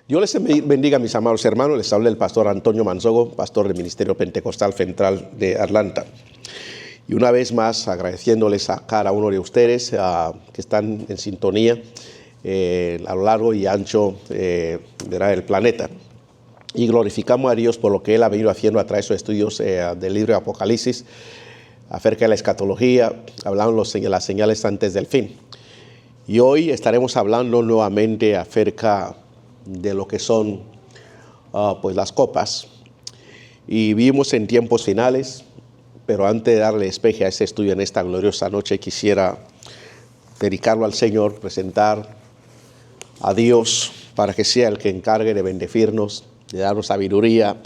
Dios les bendiga, mis amados hermanos. Les habla el pastor Antonio Manzogo, pastor del Ministerio Pentecostal Central de Atlanta. Y una vez más, agradeciéndoles a cada uno de ustedes que están en sintonía a lo largo y ancho del planeta. Y glorificamos a Dios por lo que Él ha venido haciendo a través de sus estudios del libro de Apocalipsis, acerca de la escatología, hablando de las señales antes del fin. Y hoy estaremos hablando nuevamente acerca de lo que son pues las copas. Y vivimos en tiempos finales, pero antes de darle despeje a ese estudio en esta gloriosa noche, quisiera dedicarlo al Señor, presentar a Dios para que sea el que encargue de bendecirnos, de darnos sabiduría,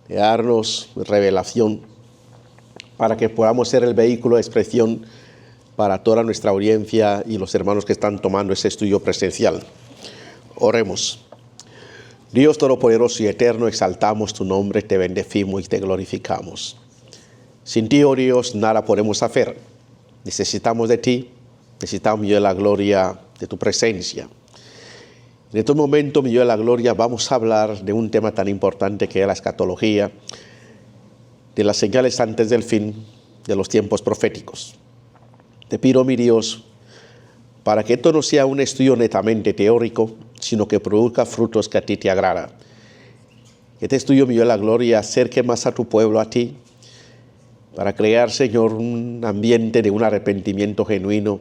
de darnos revelación, para que podamos ser el vehículo de expresión para toda nuestra audiencia y los hermanos que están tomando ese estudio presencial. Oremos. Dios Todopoderoso y Eterno, exaltamos tu nombre, te bendecimos y te glorificamos. Sin ti, oh Dios, nada podemos hacer. Necesitamos de ti, necesitamos, mi Dios de la gloria, de tu presencia. En estos momentos, mi Dios de la gloria, vamos a hablar de un tema tan importante que es la escatología, de las señales antes del fin de los tiempos proféticos. Te pido, mi Dios, para que esto no sea un estudio netamente teórico, sino que produzca frutos que a ti te agrada. Que este estudio, mi Dios de la gloria, acerque más a tu pueblo a ti, para crear, Señor, un ambiente de un arrepentimiento genuino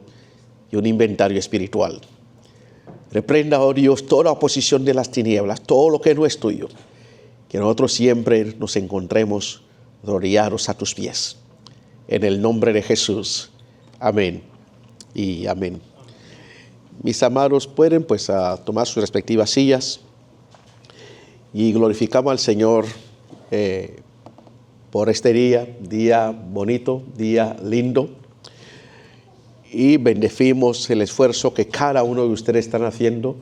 y un inventario espiritual. Reprenda, oh Dios, toda oposición de las tinieblas, todo lo que no es tuyo. Que nosotros siempre nos encontremos rodeados a tus pies. En el nombre de Jesús. Amén y amén. Mis amados, pueden pues tomar sus respectivas sillas y glorificamos al Señor por este día bonito, día lindo, y bendecimos el esfuerzo que cada uno de ustedes están haciendo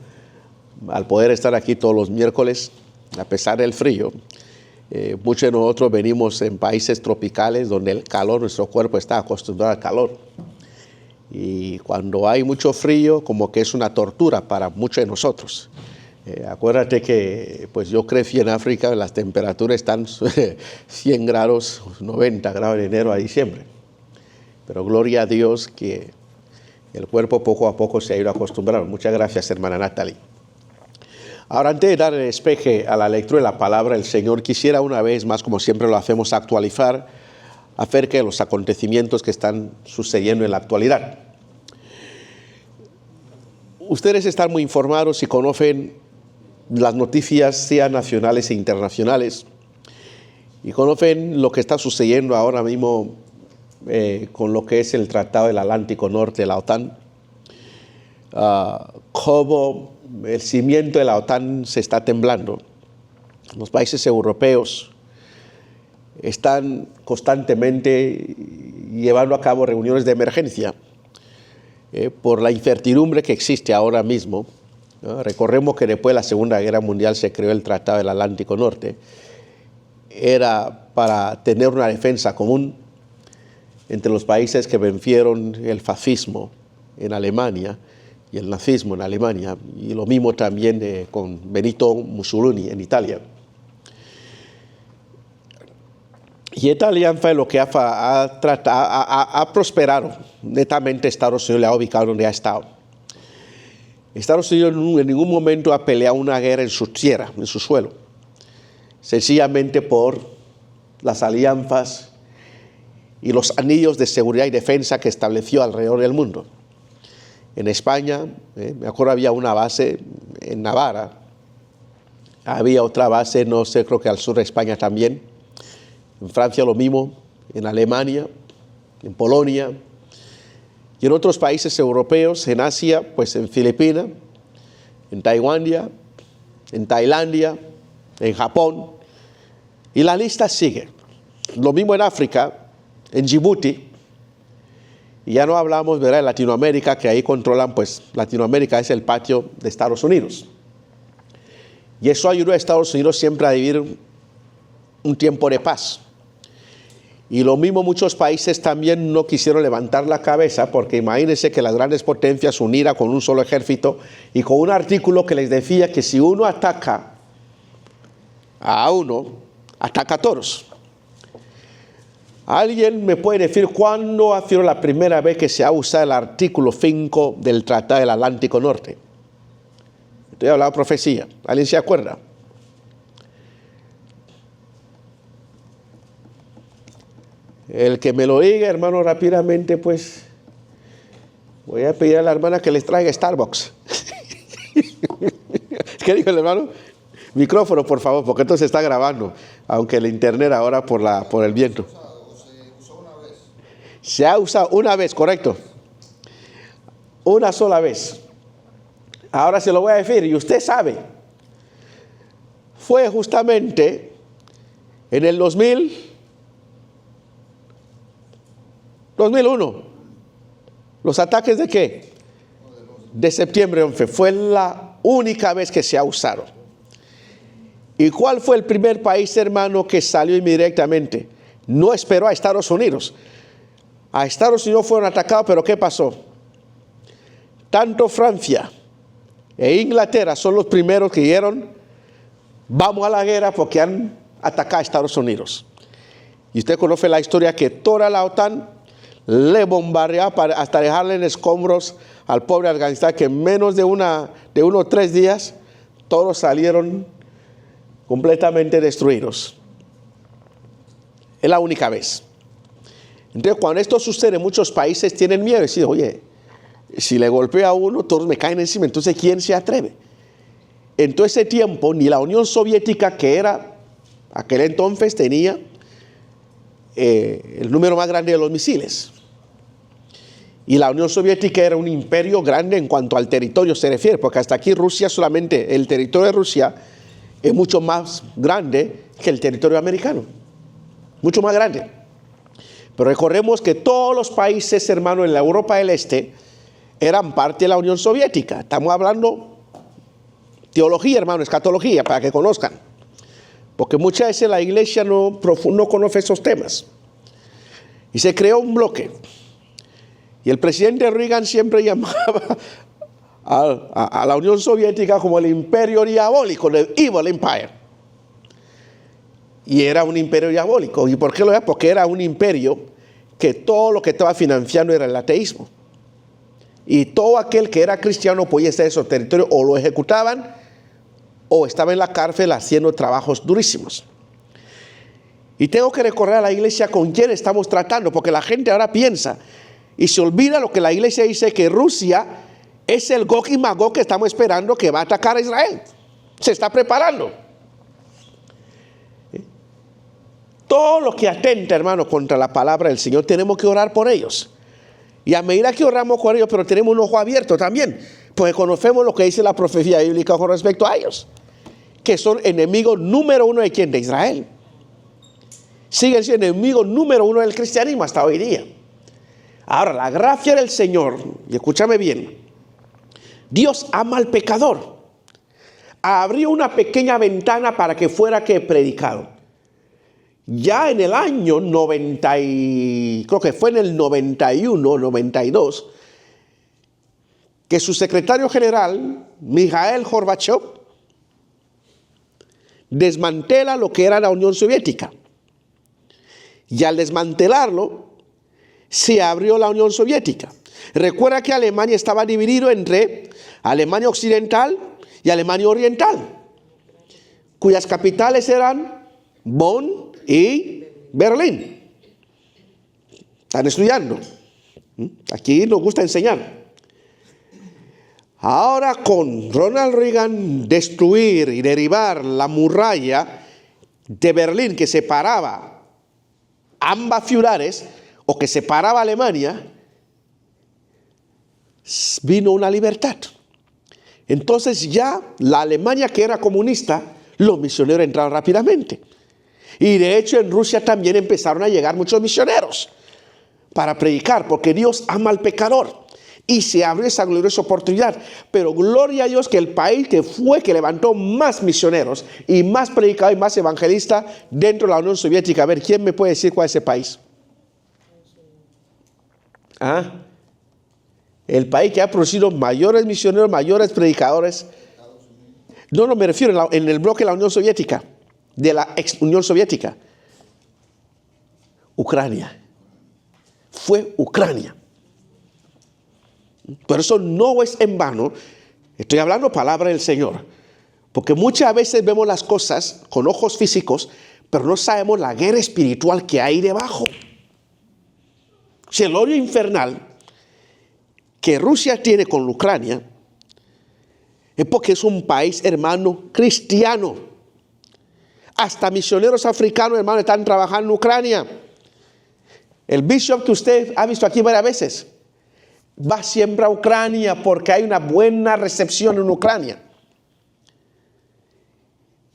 al poder estar aquí todos los miércoles, a pesar del frío. Muchos de nosotros venimos en países tropicales donde el calor, nuestro cuerpo está acostumbrado al calor. Y cuando hay mucho frío, como que es una tortura para muchos de nosotros. Acuérdate que pues yo crecí en África, las temperaturas están 100 grados, 90 grados de enero a diciembre. Pero gloria a Dios que el cuerpo poco a poco se ha ido acostumbrando. Muchas gracias, hermana Natalie. Ahora, antes de dar el despeje a la lectura de la palabra del Señor, quisiera una vez más, como siempre lo hacemos, actualizar acerca de los acontecimientos que están sucediendo en la actualidad. Ustedes están muy informados y conocen las noticias, sean nacionales e internacionales, y conocen lo que está sucediendo ahora mismo con lo que es el Tratado del Atlántico Norte de la OTAN, cómo el cimiento de la OTAN se está temblando. Los países europeos están constantemente llevando a cabo reuniones de emergencia por la incertidumbre que existe ahora mismo. Recordemos que después de la Segunda Guerra Mundial se creó el Tratado del Atlántico Norte. Era para tener una defensa común entre los países que vencieron el fascismo en Alemania y el nazismo en Alemania, y lo mismo también con Benito Mussolini en Italia. Y esta alianza es lo que ha prosperado. Netamente Estados Unidos le ha ubicado donde ha estado. Estados Unidos en ningún momento ha peleado una guerra en su tierra, en su suelo. Sencillamente por las alianzas y los anillos de seguridad y defensa que estableció alrededor del mundo. En España, me acuerdo había una base en Navarra. Había otra base, no sé, creo que al sur de España también. En Francia lo mismo, en Alemania, en Polonia y en otros países europeos, en Asia, pues en Filipinas, en Tailandia, en Japón, y la lista sigue. Lo mismo en África, en Djibouti, y ya no hablamos, ¿verdad?, de Latinoamérica, que ahí controlan, pues Latinoamérica es el patio de Estados Unidos. Y eso ayudó a Estados Unidos siempre a vivir un tiempo de paz. Y lo mismo muchos países también no quisieron levantar la cabeza, porque imagínense que las grandes potencias se unieran con un solo ejército y con un artículo que les decía que si uno ataca a uno, ataca a todos. ¿Alguien me puede decir cuándo ha sido la primera vez que se ha usado el artículo 5 del Tratado del Atlántico Norte? Estoy hablando de profecía. ¿Alguien se acuerda? El que me lo diga, hermano, rápidamente, pues voy a pedir a la hermana que les traiga Starbucks. ¿Qué dijo el hermano? Micrófono, por favor, porque esto se está grabando, aunque el internet ahora por el viento. Se ha usado una vez, correcto. Una sola vez. Ahora se lo voy a decir, y usted sabe. Fue justamente en el 2001. ¿Los ataques de qué? De septiembre 11. Fue la única vez que se ha usado. ¿Y cuál fue el primer país, hermano, que salió inmediatamente? No esperó a Estados Unidos. A Estados Unidos fueron atacados, pero ¿qué pasó? Tanto Francia e Inglaterra son los primeros que dijeron, vamos a la guerra porque han atacado a Estados Unidos. Y usted conoce la historia que toda la OTAN le bombardeó hasta dejarle en escombros al pobre Afganistán, que en menos de unos 3 días todos salieron completamente destruidos. Es la única vez. Entonces, cuando esto sucede, muchos países tienen miedo y dicen, oye, si le golpeo a uno, todos me caen encima, entonces ¿quién se atreve? En todo ese tiempo, ni la Unión Soviética, que era, aquel entonces tenía el número más grande de los misiles. Y la Unión Soviética era un imperio grande en cuanto al territorio se refiere, porque hasta aquí Rusia solamente, el territorio de Rusia es mucho más grande que el territorio americano. Mucho más grande. Pero recordemos que todos los países, hermanos, en la Europa del Este eran parte de la Unión Soviética. Estamos hablando teología, hermano, escatología, para que conozcan. Porque muchas veces la iglesia no conoce esos temas. Y se creó un bloque. Y el presidente Reagan siempre llamaba a la Unión Soviética como el imperio diabólico, el Evil Empire. Y era un imperio diabólico. ¿Y por qué lo era? Porque era un imperio que todo lo que estaba financiando era el ateísmo. Y todo aquel que era cristiano podía estar en esos territorios, o lo ejecutaban, o estaba en la cárcel haciendo trabajos durísimos. Y tengo que recordar a la iglesia con quién estamos tratando, porque la gente ahora piensa y se olvida lo que la iglesia dice, que Rusia es el Gog y Magog que estamos esperando que va a atacar a Israel. Se está preparando. Todo lo que atenta, hermano, contra la palabra del Señor, tenemos que orar por ellos. Y a medida que oramos por ellos, pero tenemos un ojo abierto también, pues conocemos lo que dice la profecía bíblica con respecto a ellos, que son enemigos número 1 de quién, de Israel. Siguen siendo enemigos número 1 del cristianismo hasta hoy día. Ahora, la gracia del Señor, y escúchame bien, Dios ama al pecador. Abrió una pequeña ventana para que fuera predicado. Ya en el año 90, creo que fue en el 91, 92, que su secretario general, Mikhail Gorbachev, desmantela lo que era la Unión Soviética. Y al desmantelarlo, se abrió la Unión Soviética. Recuerda que Alemania estaba dividido entre Alemania Occidental y Alemania Oriental, cuyas capitales eran Bonn y Berlín. Están estudiando. Aquí nos gusta enseñar. Ahora con Ronald Reagan destruir y derribar la muralla de Berlín que separaba ambas ciudades, o que separaba Alemania, vino una libertad. Entonces ya la Alemania que era comunista, los misioneros entraron rápidamente. Y de hecho en Rusia también empezaron a llegar muchos misioneros para predicar, porque Dios ama al pecador. Y se abrió esa gloriosa oportunidad. Pero gloria a Dios que el país que levantó más misioneros y más predicadores y más evangelistas dentro de la Unión Soviética. A ver, ¿quién me puede decir cuál es ese país? ¿Ah? El país que ha producido mayores misioneros, mayores predicadores. No, me refiero en el bloque de la Unión Soviética, de la ex Unión Soviética. Ucrania. Fue Ucrania. Pero eso no es en vano. Estoy hablando palabra del Señor. Porque muchas veces vemos las cosas con ojos físicos, pero no sabemos la guerra espiritual que hay debajo. Si el odio infernal que Rusia tiene con Ucrania es porque es un país, hermano, cristiano. Hasta misioneros africanos, hermano, están trabajando en Ucrania. El bishop que usted ha visto aquí varias veces va siempre a Ucrania porque hay una buena recepción en Ucrania.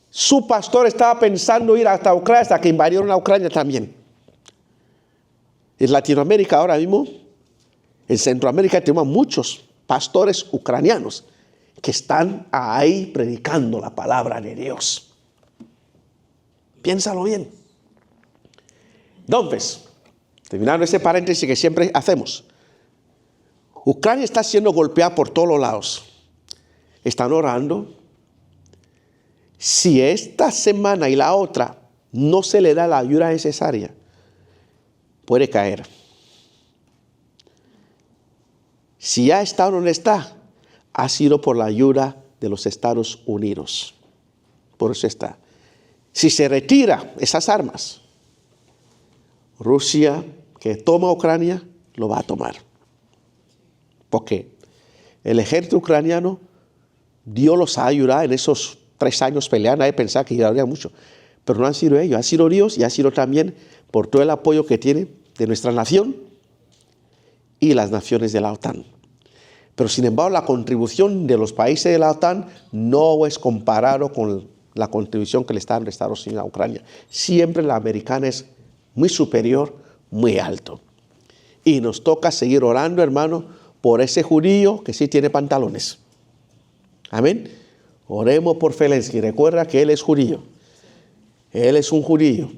Su pastor estaba pensando ir hasta Ucrania hasta que invadieron a Ucrania también. En Latinoamérica ahora mismo, en Centroamérica tenemos muchos pastores ucranianos que están ahí predicando la palabra de Dios. Piénsalo bien. Entonces, terminando ese paréntesis que siempre hacemos, Ucrania está siendo golpeada por todos los lados. Están orando. Si esta semana y la otra no se le da la ayuda necesaria, puede caer. Si ya está donde está, ha sido por la ayuda de los Estados Unidos. Por eso está. Si se retira esas armas, Rusia, que toma Ucrania, lo va a tomar. Porque el ejército ucraniano, Dios los ha ayudado en esos 3 años peleando. Nadie pensaba que ayudaría mucho. Pero no han sido ellos, ha sido Dios y ha sido también por todo el apoyo que tiene de nuestra nación y las naciones de la OTAN. Pero sin embargo, la contribución de los países de la OTAN no es comparado con la contribución que le está dando Estados Unidos a Ucrania. Siempre la americana es muy superior, muy alto. Y nos toca seguir orando, hermano, por ese judío que sí tiene pantalones. Amén. Oremos por Zelensky. Recuerda que él es judío. Él es un judío.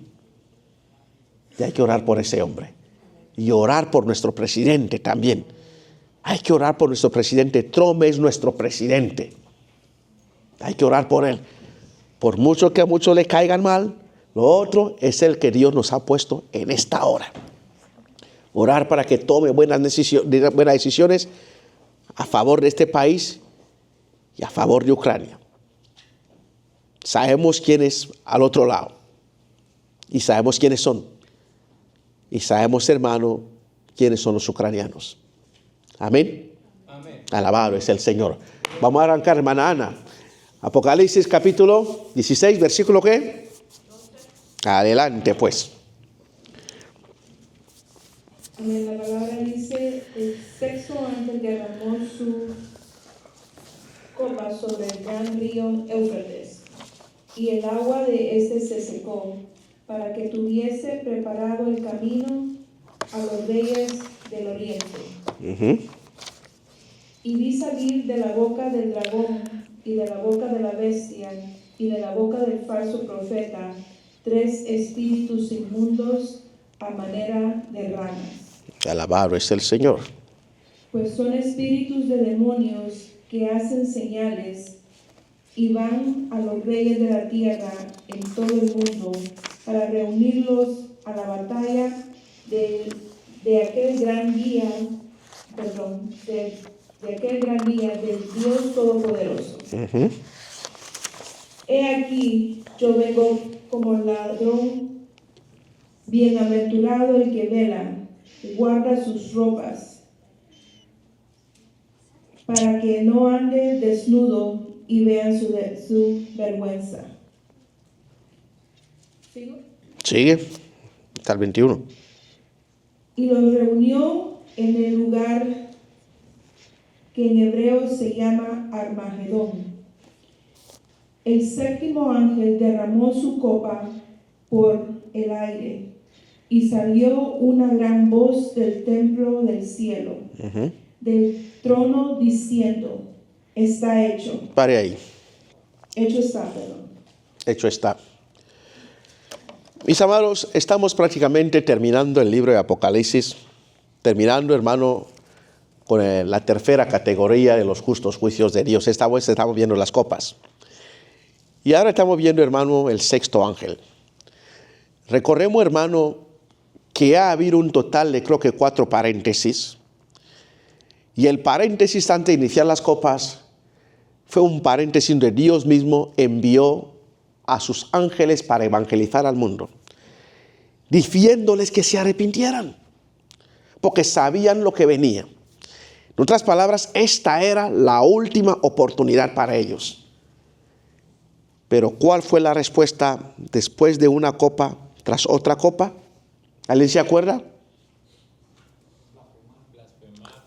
Y hay que orar por ese hombre. Y orar por nuestro presidente también. Hay que orar por nuestro presidente. Trump es nuestro presidente. Hay que orar por él. Por mucho que a muchos le caigan mal, lo otro es el que Dios nos ha puesto en esta hora. Orar para que tome buenas decisiones a favor de este país y a favor de Ucrania. Sabemos quién es al otro lado. Y sabemos quiénes son. Y sabemos, hermano, quiénes son los ucranianos. Amén. Amén. Alabado es el Señor. Vamos a arrancar, hermana Ana. Apocalipsis capítulo 16, versículo ¿qué? 12. Adelante, pues. Amén. La palabra dice: el sexto ángel derramó su copa sobre el gran río Éufrates, y el agua de este se secó, para que tuviese preparado el camino a los reyes del oriente. Y vi salir de la boca del dragón, y de la boca de la bestia, y de la boca del falso profeta, 3 espíritus inmundos a manera de ranas. Alabado es el Señor. Pues son espíritus de demonios que hacen señales y van a los reyes de la tierra en todo el mundo para reunirlos a la batalla de aquel gran día, de aquel gran día del Dios Todopoderoso. He aquí, yo vengo como ladrón. Bienaventurado el que vela, guarda sus ropas, para que no ande desnudo y vean su vergüenza. ¿Sigo? Sigue, hasta el 21. Y los reunió en el lugar que en hebreo se llama Armagedón. El séptimo ángel derramó su copa por el aire, y salió una gran voz del templo del cielo, del trono diciendo, está hecho. Pare ahí. Hecho está, perdón. Hecho está. Mis amados, estamos prácticamente terminando el libro de Apocalipsis, terminando, hermano, con la tercera categoría de los justos juicios de Dios. Esta vez estamos viendo las copas. Y ahora estamos viendo, hermano, el sexto ángel. Recordemos, hermano, que ha habido un total de creo que 4 paréntesis. Y el paréntesis antes de iniciar las copas fue un paréntesis donde Dios mismo envió a sus ángeles para evangelizar al mundo, diciéndoles que se arrepintieran, porque sabían lo que venía. En otras palabras, esta era la última oportunidad para ellos. Pero ¿cuál fue la respuesta después de una copa tras otra copa? ¿Alguien se acuerda?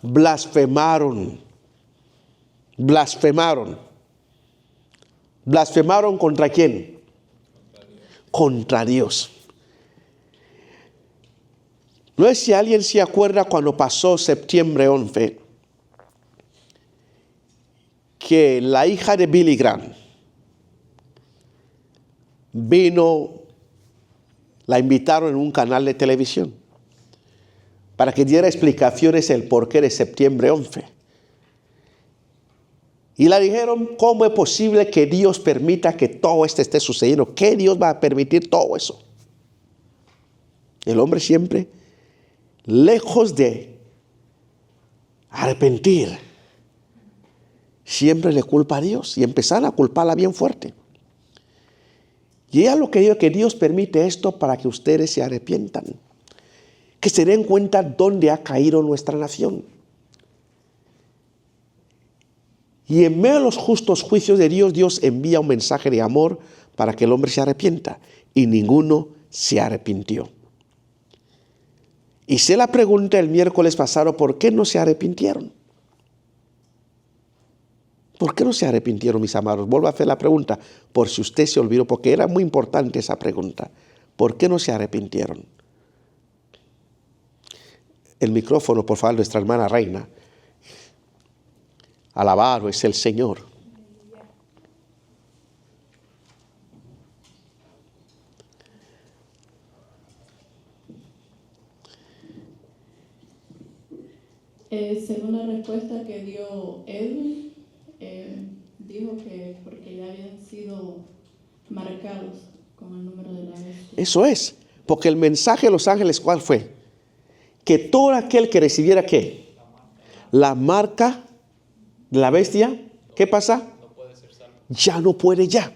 Blasfemaron. Blasfemaron. ¿Blasfemaron contra quién? Contra Dios. No sé si alguien se acuerda cuando pasó septiembre 11, que la hija de Billy Graham vino, la invitaron en un canal de televisión para que diera explicaciones el porqué de septiembre 11. Y le dijeron, ¿cómo es posible que Dios permita que todo esto esté sucediendo? ¿Qué Dios va a permitir todo eso? El hombre siempre, lejos de arrepentir, siempre le culpa a Dios y empezaron a culparla bien fuerte. Y ella lo que dijo, que Dios permite esto para que ustedes se arrepientan, que se den cuenta dónde ha caído nuestra nación. Y en medio de los justos juicios de Dios, Dios envía un mensaje de amor para que el hombre se arrepienta. Y ninguno se arrepintió. Hice la pregunta el miércoles pasado, ¿por qué no se arrepintieron? ¿Por qué no se arrepintieron, mis amados? Vuelvo a hacer la pregunta, por si usted se olvidó, porque era muy importante esa pregunta. ¿Por qué no se arrepintieron? El micrófono, por favor, nuestra hermana Reina. Alabado es el Señor. Según la respuesta que dio Edwin, dijo que porque ya habían sido marcados con el número de la bestia. Eso es, porque el mensaje de los ángeles, ¿cuál fue? Que todo aquel que recibiera, ¿qué? La marca de la bestia, ¿qué pasa? No puede ser salvo. Ya no puede ya.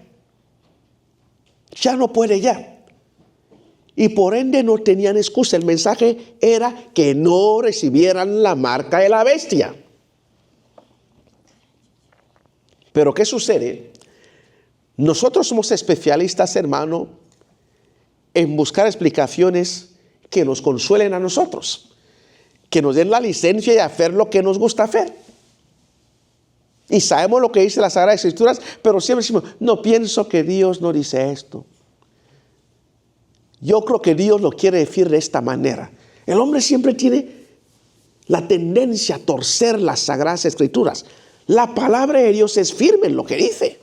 Ya no puede ya. Y por ende no tenían excusa. El mensaje era que no recibieran la marca de la bestia. Pero ¿qué sucede? Nosotros somos especialistas, hermano, en buscar explicaciones que nos consuelen a nosotros, que nos den la licencia de hacer lo que nos gusta hacer. Y sabemos lo que dice las Sagradas Escrituras, pero siempre decimos, no, pienso que Dios no dice esto. Yo creo que Dios lo quiere decir de esta manera. El hombre siempre tiene la tendencia a torcer las Sagradas Escrituras. La palabra de Dios es firme en lo que dice.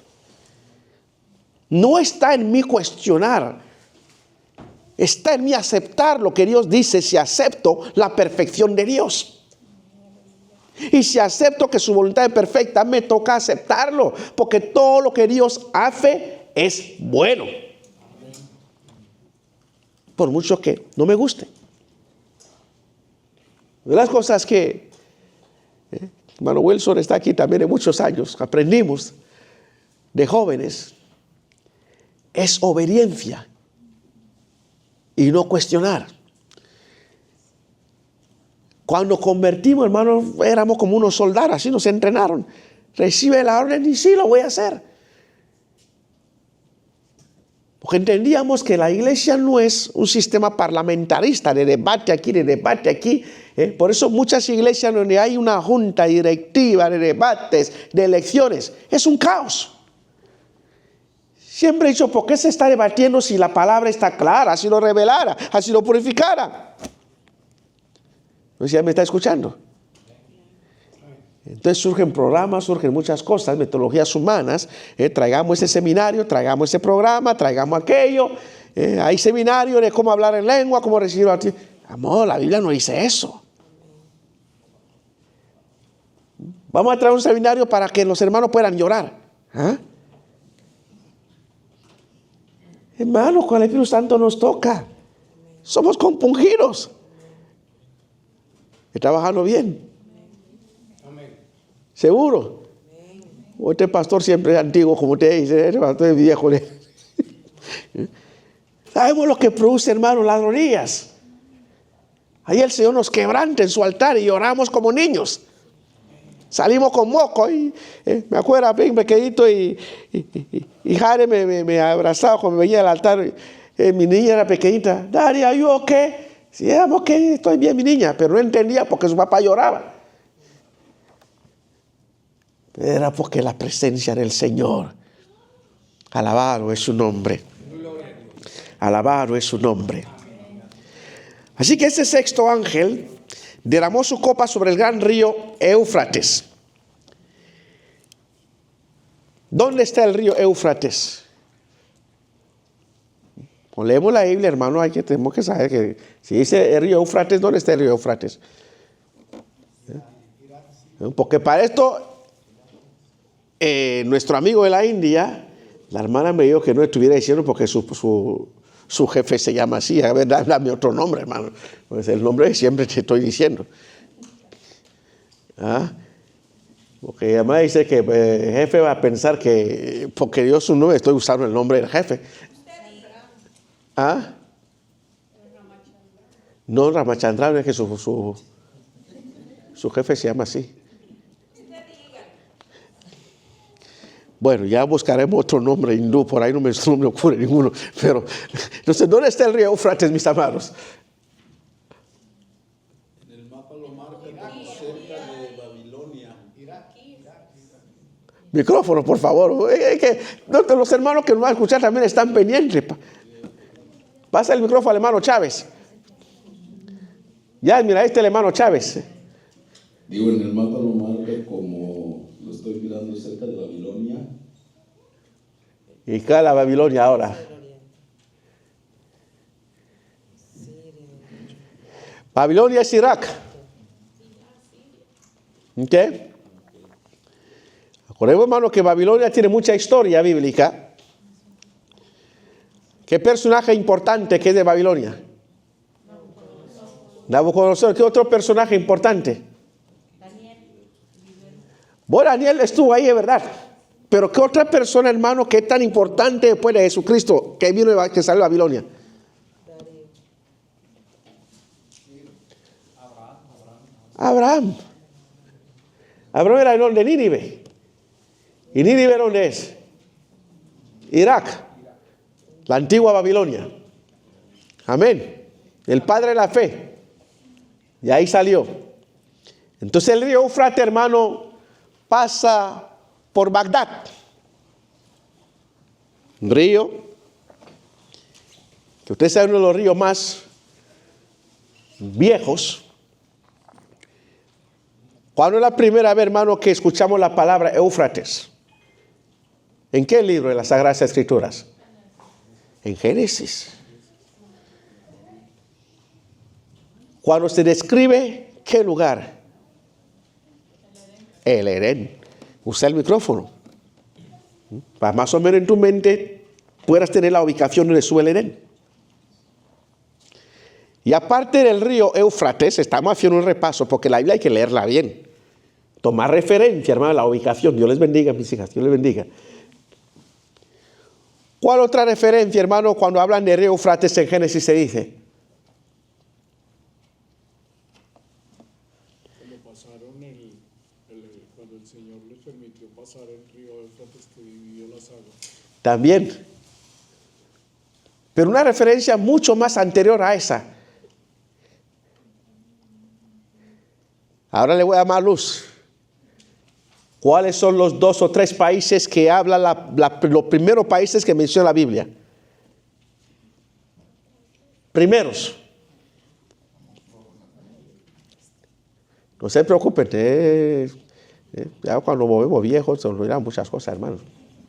No está en mí cuestionar. Está en mí aceptar lo que Dios dice si acepto la perfección de Dios. Y si acepto que su voluntad es perfecta, me toca aceptarlo, porque todo lo que Dios hace es bueno. Por mucho que no me guste. Una de las cosas que hermano Wilson está aquí también de muchos años, aprendimos de jóvenes, es obediencia y no cuestionar. Cuando convertimos, hermanos, éramos como unos soldados, así nos entrenaron. Recibe la orden y sí, lo voy a hacer. Porque entendíamos que la iglesia no es un sistema parlamentarista de debate aquí, de debate aquí. Por eso muchas iglesias donde hay una junta directiva de debates, de elecciones, es un caos. Siempre he dicho, ¿por qué se está debatiendo si la palabra está clara, si lo revelara, así lo purificara? No sé si ya me está escuchando. Entonces surgen programas, surgen muchas cosas, metodologías humanas. Traigamos ese seminario, traigamos ese programa, traigamos aquello. Hay seminarios de cómo hablar en lengua, cómo recibir a ti. Amor, la Biblia no dice eso. Vamos a traer un seminario para que los hermanos puedan llorar. ¿Ah? Hermanos, con el Espíritu Santo nos toca. Somos compungidos. ¿Está trabajando bien? ¿Seguro? O este pastor siempre es antiguo, como usted dice, este pastor es viejo. Sabemos lo que produce, hermano, las rodillas. Ahí el Señor nos quebranta en su altar y lloramos como niños. Salimos con moco y me acuerdo bien pequeñito y Jare me abrazaba cuando me venía al altar. Mi niña era pequeñita. Daddy, ¿are you okay? Sí, I'm okay, estoy bien, mi niña, pero no entendía porque su papá lloraba. Era porque la presencia del Señor. Alabado es su nombre. Alabado es su nombre. Así que ese sexto ángel derramó su copa sobre el gran río Éufrates. ¿Dónde está el río Éufrates? Cuando leemos la Biblia, hermano, tenemos que saber que si dice el río Éufrates, ¿dónde está el río Éufrates? Porque para esto, nuestro amigo de la India, la hermana me dijo que no estuviera diciendo porque su jefe se llama así. A ver, dame otro nombre, hermano. Pues el nombre siempre te estoy diciendo. ¿Ah? Porque además dice que el jefe va a pensar que porque Dios su nombre, estoy usando el nombre del jefe. ¿Ah? No, Ramachandra, no es que su jefe se llama así. Bueno, ya buscaremos otro nombre hindú, por ahí no me ocurre ninguno. Pero, entonces, ¿dónde está el río Éufrates, mis amados? En el mapa lo marca como cerca de Babilonia. Micrófono, por favor. Que los hermanos que nos van a escuchar también están pendientes. Pasa el micrófono al hermano Chávez. Ya, mira, el hermano Chávez. Digo, en el mapa lo marca como, lo estoy mirando cerca de Babilonia. ¿Y qué es la Babilonia ahora? Babilonia es Irak. ¿Ok? Acordemos, hermano, que Babilonia tiene mucha historia bíblica. ¿Qué personaje importante que es de Babilonia? Nabucodonosor. ¿Qué otro personaje importante? Bueno, Daniel estuvo ahí, de verdad. Pero ¿qué otra persona, hermano, que es tan importante después de Jesucristo que vino, que salió de Babilonia? Abraham. Abraham era el nombre de Nínive. ¿Y Nínive dónde es? Irak. La antigua Babilonia. Amén. El padre de la fe. Y ahí salió. Entonces el río Éufrates, hermano, pasa por Bagdad. Un río que usted sabe, uno de los ríos más viejos. ¿Cuándo es la primera vez, hermano, que escuchamos la palabra Éufrates? ¿En qué libro de las Sagradas Escrituras? En Génesis. Cuando se describe, ¿qué lugar? El Edén. Usa el micrófono. Para más o menos en tu mente puedas tener la ubicación donde sube el Edén. Y aparte del río Éufrates, estamos haciendo un repaso porque la Biblia hay que leerla bien. Tomar referencia, hermano, la ubicación. Dios les bendiga, mis hijas. Dios les bendiga. ¿Cuál otra referencia, hermano, cuando hablan de río Éufrates en Génesis se dice? Cuando el Señor les permitió pasar el río Éufrates que dividió las aguas. También. Pero una referencia mucho más anterior a esa. Ahora le voy a dar más luz. ¿Cuáles son los 2 o 3 países que hablan los primeros países que menciona la Biblia? Primeros. No se preocupen. Ya cuando nos volvemos viejos se nos olvidan muchas cosas, hermanos.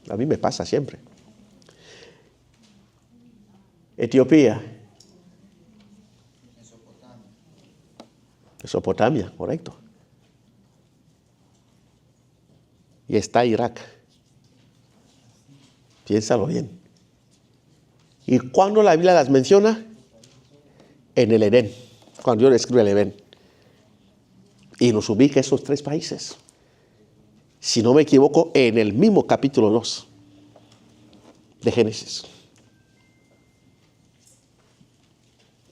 A mí me pasa siempre. Etiopía. Mesopotamia, correcto. Y está Irak. Piénsalo bien. ¿Y cuándo la Biblia las menciona? En el Edén, cuando Dios escribe el Edén. Y nos ubica esos 3 países. Si no me equivoco, en el mismo capítulo 2 de Génesis.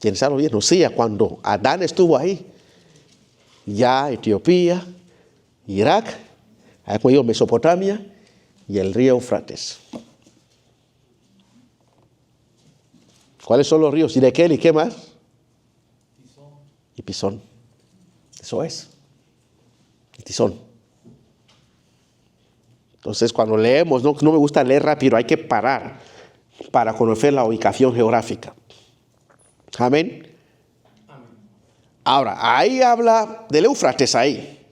Piénsalo bien, o sea, cuando Adán estuvo ahí, ya Etiopía, Irak, como digo, Mesopotamia y el río Éufrates. ¿Cuáles son los ríos? Hiddekel y qué más? Pisón. Y Pisón. Eso es. Y Tizón. Entonces, cuando leemos, no me gusta leer rápido, hay que parar para conocer la ubicación geográfica. Amén. Ahora, ahí habla del Éufrates ahí.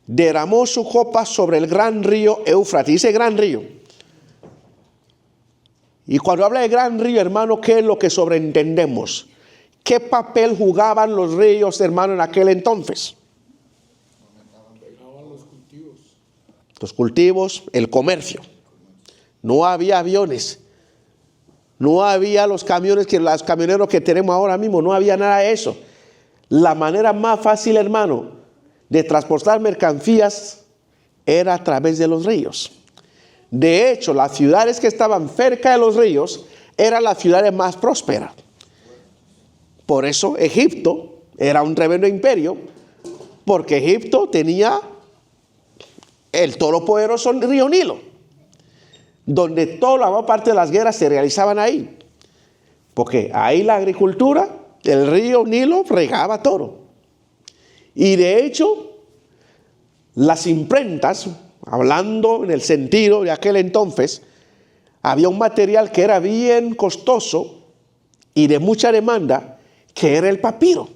Derramó su copa sobre el gran río Éufrates. Dice gran río. Y cuando habla de gran río, hermano, ¿qué es lo que sobreentendemos? ¿Qué papel jugaban los ríos, hermano, en aquel entonces? Los cultivos, el comercio. No había aviones. No había los camioneros que tenemos ahora mismo. No había nada de eso. La manera más fácil, hermano, de transportar mercancías era a través de los ríos. De hecho, las ciudades que estaban cerca de los ríos eran las ciudades más prósperas. Por eso Egipto era un tremendo imperio, porque Egipto tenía el todopoderoso río Nilo, donde toda la mayor parte de las guerras se realizaban ahí. Porque ahí la agricultura, el río Nilo regaba todo. Y de hecho, las imprentas, hablando en el sentido de aquel entonces, había un material que era bien costoso y de mucha demanda, que era el papiro.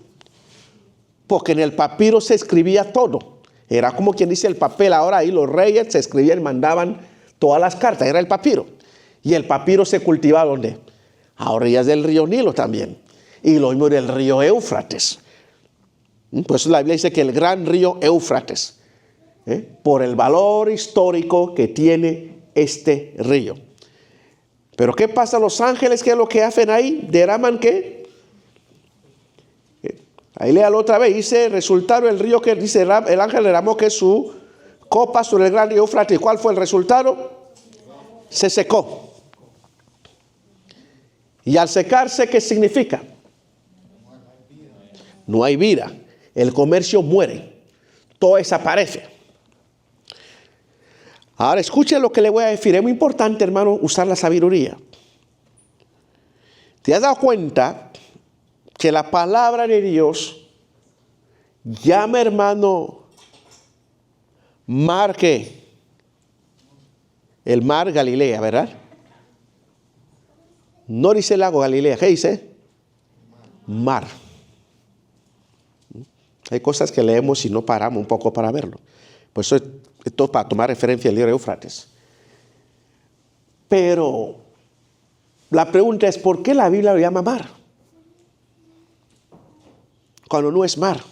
Porque en el papiro se escribía todo. Era como quien dice el papel ahora, ahí los reyes se escribían y mandaban todas las cartas, era el papiro. Y el papiro se cultivaba ¿dónde? A orillas del río Nilo también. Y lo mismo del río Éufrates. Por eso la Biblia dice que el gran río Éufrates, por el valor histórico que tiene este río. Pero ¿qué pasa? Los ángeles, ¿qué es lo que hacen ahí? ¿Derraman qué? Ahí léalo otra vez. Dice, resultaron el río que dice, el ángel derramó que su copa sobre el gran río Éufrates. ¿Cuál fue el resultado? Se secó. Y al secarse, ¿qué significa? No hay vida. El comercio muere. Todo desaparece. Ahora escuchen lo que le voy a decir. Es muy importante, hermano, usar la sabiduría. ¿Te has dado cuenta que la palabra de Dios llama, hermano, mar ¿qué? El mar Galilea, ¿verdad? No dice lago Galilea. ¿Qué dice? Mar. Hay cosas que leemos y no paramos un poco para verlo. Por eso esto es para tomar referencia al libro de Éufrates. Pero la pregunta es, ¿por qué la Biblia lo llama mar? Cuando no es mar,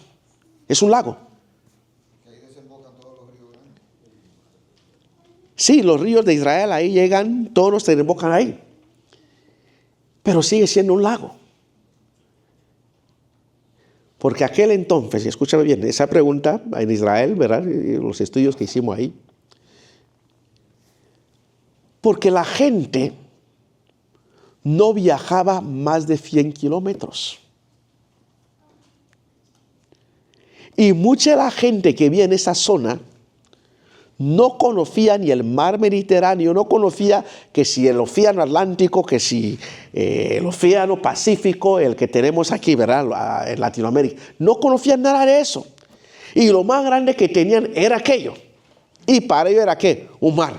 es un lago. Ahí desembocan todos los ríos grandes. Sí, los ríos de Israel ahí llegan, todos se desembocan ahí. Pero sigue siendo un lago. Porque aquel entonces, y escúchame bien, esa pregunta en Israel, ¿verdad? Y los estudios que hicimos ahí. Porque la gente no viajaba más de 100 kilómetros. Y mucha de la gente que vivía en esa zona no conocía ni el mar Mediterráneo, no conocía que si el océano Atlántico, que si el océano Pacífico, el que tenemos aquí, ¿verdad? En Latinoamérica. No conocían nada de eso. Y lo más grande que tenían era aquello. Y para ellos era ¿qué? Un mar.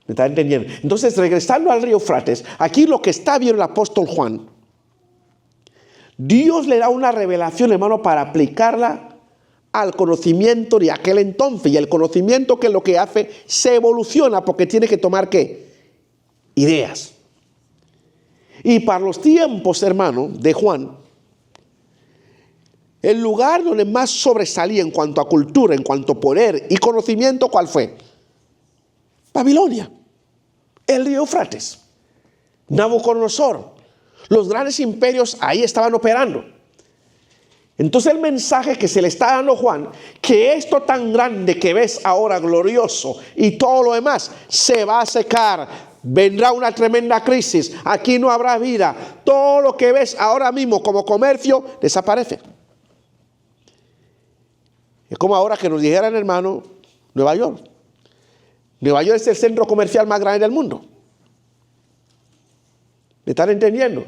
¿Me está entendiendo? Entonces, regresando al río Éufrates, aquí lo que está viendo el apóstol Juan, Dios le da una revelación, hermano, para aplicarla al conocimiento de aquel entonces. Y el conocimiento, que es lo que hace, se evoluciona porque tiene que tomar, ¿qué? Ideas. Y para los tiempos, hermano, de Juan, el lugar donde más sobresalía en cuanto a cultura, en cuanto a poder y conocimiento, ¿cuál fue? Babilonia, el río Éufrates, Nabucodonosor. Los grandes imperios ahí estaban operando. Entonces el mensaje que se le está dando a Juan, que esto tan grande que ves ahora glorioso y todo lo demás, se va a secar. Vendrá una tremenda crisis. Aquí no habrá vida. Todo lo que ves ahora mismo como comercio desaparece. Es como ahora que nos dijeran, hermano, Nueva York. Nueva York es el centro comercial más grande del mundo. ¿Me están entendiendo?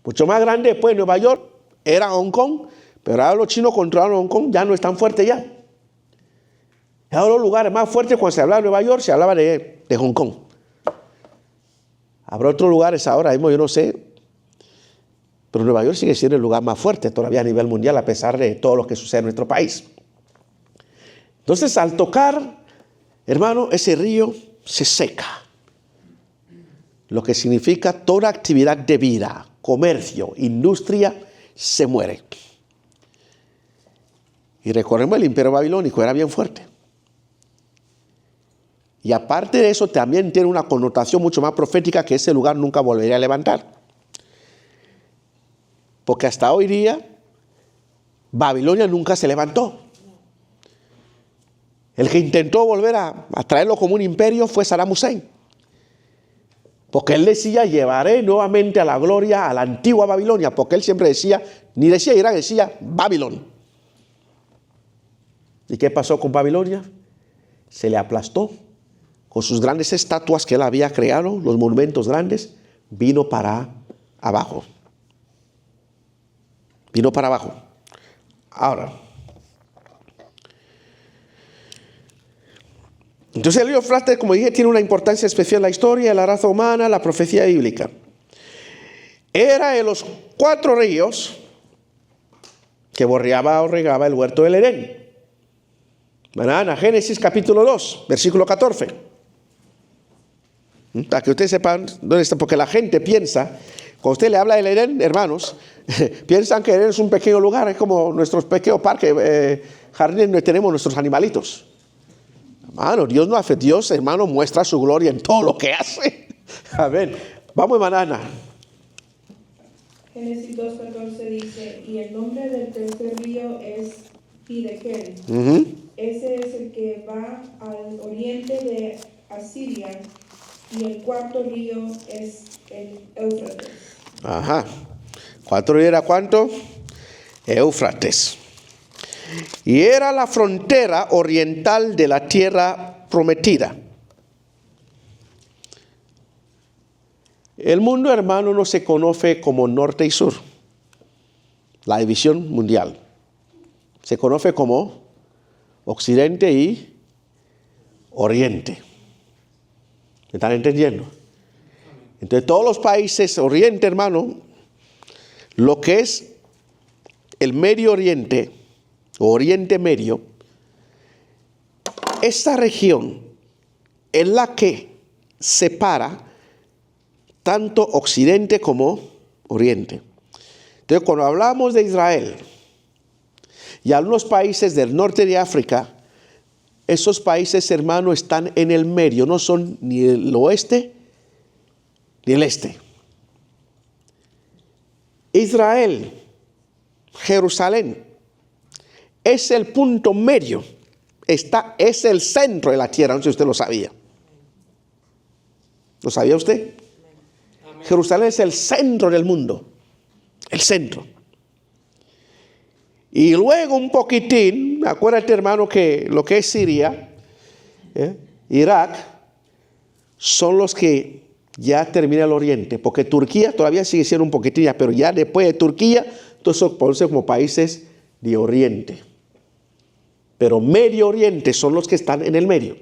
Mucho más grande después. Nueva York era Hong Kong, pero ahora los chinos controlaron Hong Kong, ya no es tan fuerte ya. Ahora los lugares más fuertes, cuando se hablaba de Nueva York, se hablaba de Hong Kong. Habrá otros lugares ahora mismo, yo no sé, pero Nueva York sigue siendo el lugar más fuerte todavía a nivel mundial, a pesar de todo lo que sucede en nuestro país. Entonces, al tocar, hermano, ese río se seca. Lo que significa toda actividad de vida, comercio, industria, se muere. Y recordemos, el imperio babilónico era bien fuerte. Y aparte de eso, también tiene una connotación mucho más profética, que ese lugar nunca volvería a levantar. Porque hasta hoy día, Babilonia nunca se levantó. El que intentó volver a traerlo como un imperio fue Saddam Hussein. Porque él decía, llevaré nuevamente a la gloria a la antigua Babilonia. Porque él siempre decía, ni decía Irán, decía Babilón. ¿Y qué pasó con Babilonia? Se le aplastó. Con sus grandes estatuas que él había creado, los monumentos grandes, vino para abajo. Vino para abajo. Ahora, entonces el río Éufrates, como dije, tiene una importancia especial en la historia, la raza humana, la profecía bíblica. Era de los 4 ríos que borreaba o regaba el huerto del Edén. Banana, Génesis capítulo 2, versículo 14. Para que ustedes sepan dónde está, porque la gente piensa, cuando usted le habla del Edén, hermanos, piensan que Edén es un pequeño lugar, es como nuestros pequeños parques, jardines donde tenemos nuestros animalitos. Hermano, Dios no hace, Dios, hermano, muestra su gloria en todo lo que hace. A ver, vamos, banana. Génesis 2:14 dice, y el nombre del tercer río es Hiddekel. Ese es el que va al oriente de Asiria, y el 4 río es el Éufrates. Ajá. 4 ríos era ¿cuánto? Éufrates. Y era la frontera oriental de la tierra prometida. El mundo, hermano, no se conoce como norte y sur. La división mundial. Se conoce como occidente y oriente. ¿Me están entendiendo? Entonces, todos los países oriente, hermano, lo que es el Medio Oriente, o Oriente Medio, esta región es la que separa tanto Occidente como Oriente. Entonces, cuando hablamos de Israel y algunos países del norte de África, esos países, hermano, están en el medio, no son ni el oeste ni el este. Israel, Jerusalén, es el punto medio, es el centro de la tierra, no sé si usted lo sabía. ¿Lo sabía usted? Amén. Jerusalén es el centro del mundo, el centro. Y luego un poquitín, acuérdate, hermano, que lo que es Siria, Irak, son los que ya termina el oriente, porque Turquía todavía sigue siendo un poquitín, pero ya después de Turquía, todos son como países de oriente. Pero Medio Oriente son los que están en el medio.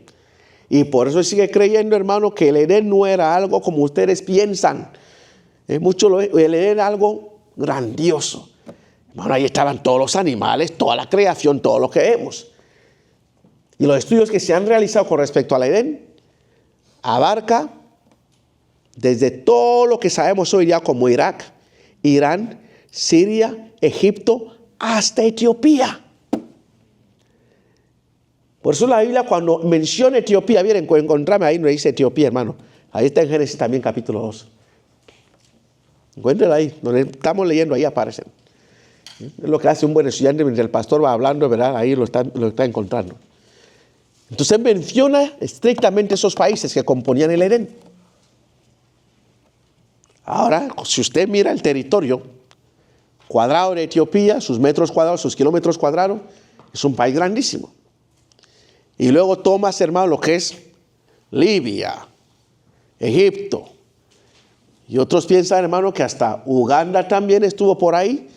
Y por eso sigue creyendo, hermano, que el Edén no era algo como ustedes piensan. El Edén era algo grandioso. Bueno, ahí estaban todos los animales, toda la creación, todo lo que vemos. Y los estudios que se han realizado con respecto al Edén abarca desde todo lo que sabemos hoy día como Irak, Irán, Siria, Egipto, hasta Etiopía. Por eso la Biblia cuando menciona Etiopía, miren, encontrame ahí donde dice Etiopía, hermano. Ahí está en Génesis también capítulo 2. Encuéntrenla ahí, donde estamos leyendo, ahí aparecen. Es lo que hace un buen estudiante mientras el pastor va hablando, ¿verdad? Ahí lo está encontrando. Entonces menciona estrictamente esos países que componían el Edén. Ahora, si usted mira el territorio cuadrado de Etiopía, sus metros cuadrados, sus kilómetros cuadrados, es un país grandísimo. Y luego tomas, hermano, lo que es Libia, Egipto. Y otros piensan, hermano, que hasta Uganda también estuvo por ahí.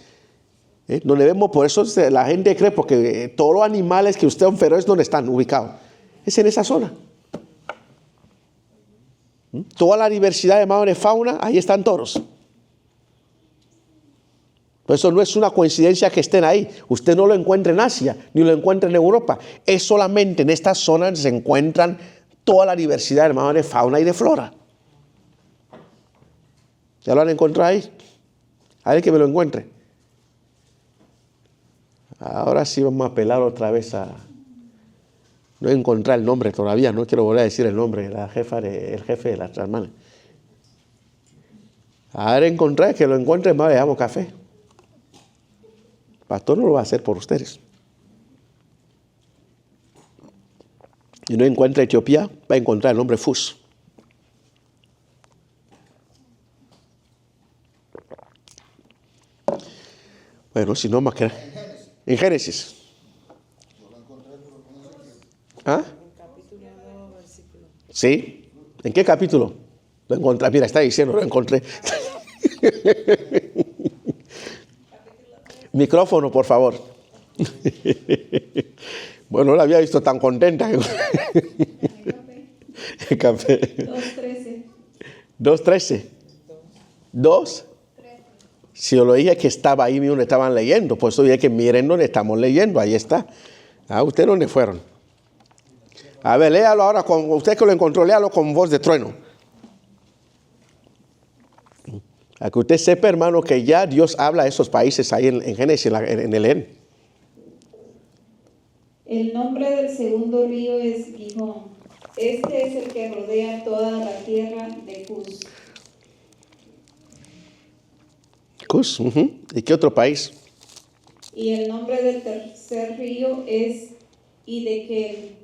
Donde vemos, por eso la gente cree, porque todos los animales que usted observa es donde están ubicados. Es en esa zona. Toda la diversidad, hermano, de fauna, ahí están todos. Por eso no es una coincidencia que estén ahí. Usted no lo encuentra en Asia, ni lo encuentra en Europa. Es solamente en estas zonas se encuentran toda la diversidad, hermano, de fauna y de flora. ¿Ya lo han encontrado ahí? A ver que me lo encuentre. Ahora sí vamos a apelar otra vez a... No he encontrado el nombre todavía, no quiero volver a decir el nombre, el jefe de las hermanas. A ver, encontré, que lo encuentre, más le damos café. Pastor no lo va a hacer por ustedes. Y no encuentra Etiopía, va a encontrar el nombre Fus. Bueno, si no más que... En Génesis. ¿Ah? ¿Sí? ¿En qué capítulo? Lo encontré. Mira, está diciendo, lo encontré. Micrófono, por favor. Bueno, no la había visto tan contenta. El café. 2:13. 2:13. 2. Si yo lo dije que estaba ahí mismo, estaban leyendo. Por eso dije que miren donde estamos leyendo. Ahí está. Ah, ¿ustedes dónde fueron? A ver, léalo ahora. Usted que lo encontró, léalo con voz de trueno. A que usted sepa, hermano, que ya Dios habla de esos países ahí en Génesis, en el Edén. El nombre del segundo río es Gihón. Este es el que rodea toda la tierra de Cus. Cus, ¿y qué otro país? Y el nombre del tercer río es Hiddekel.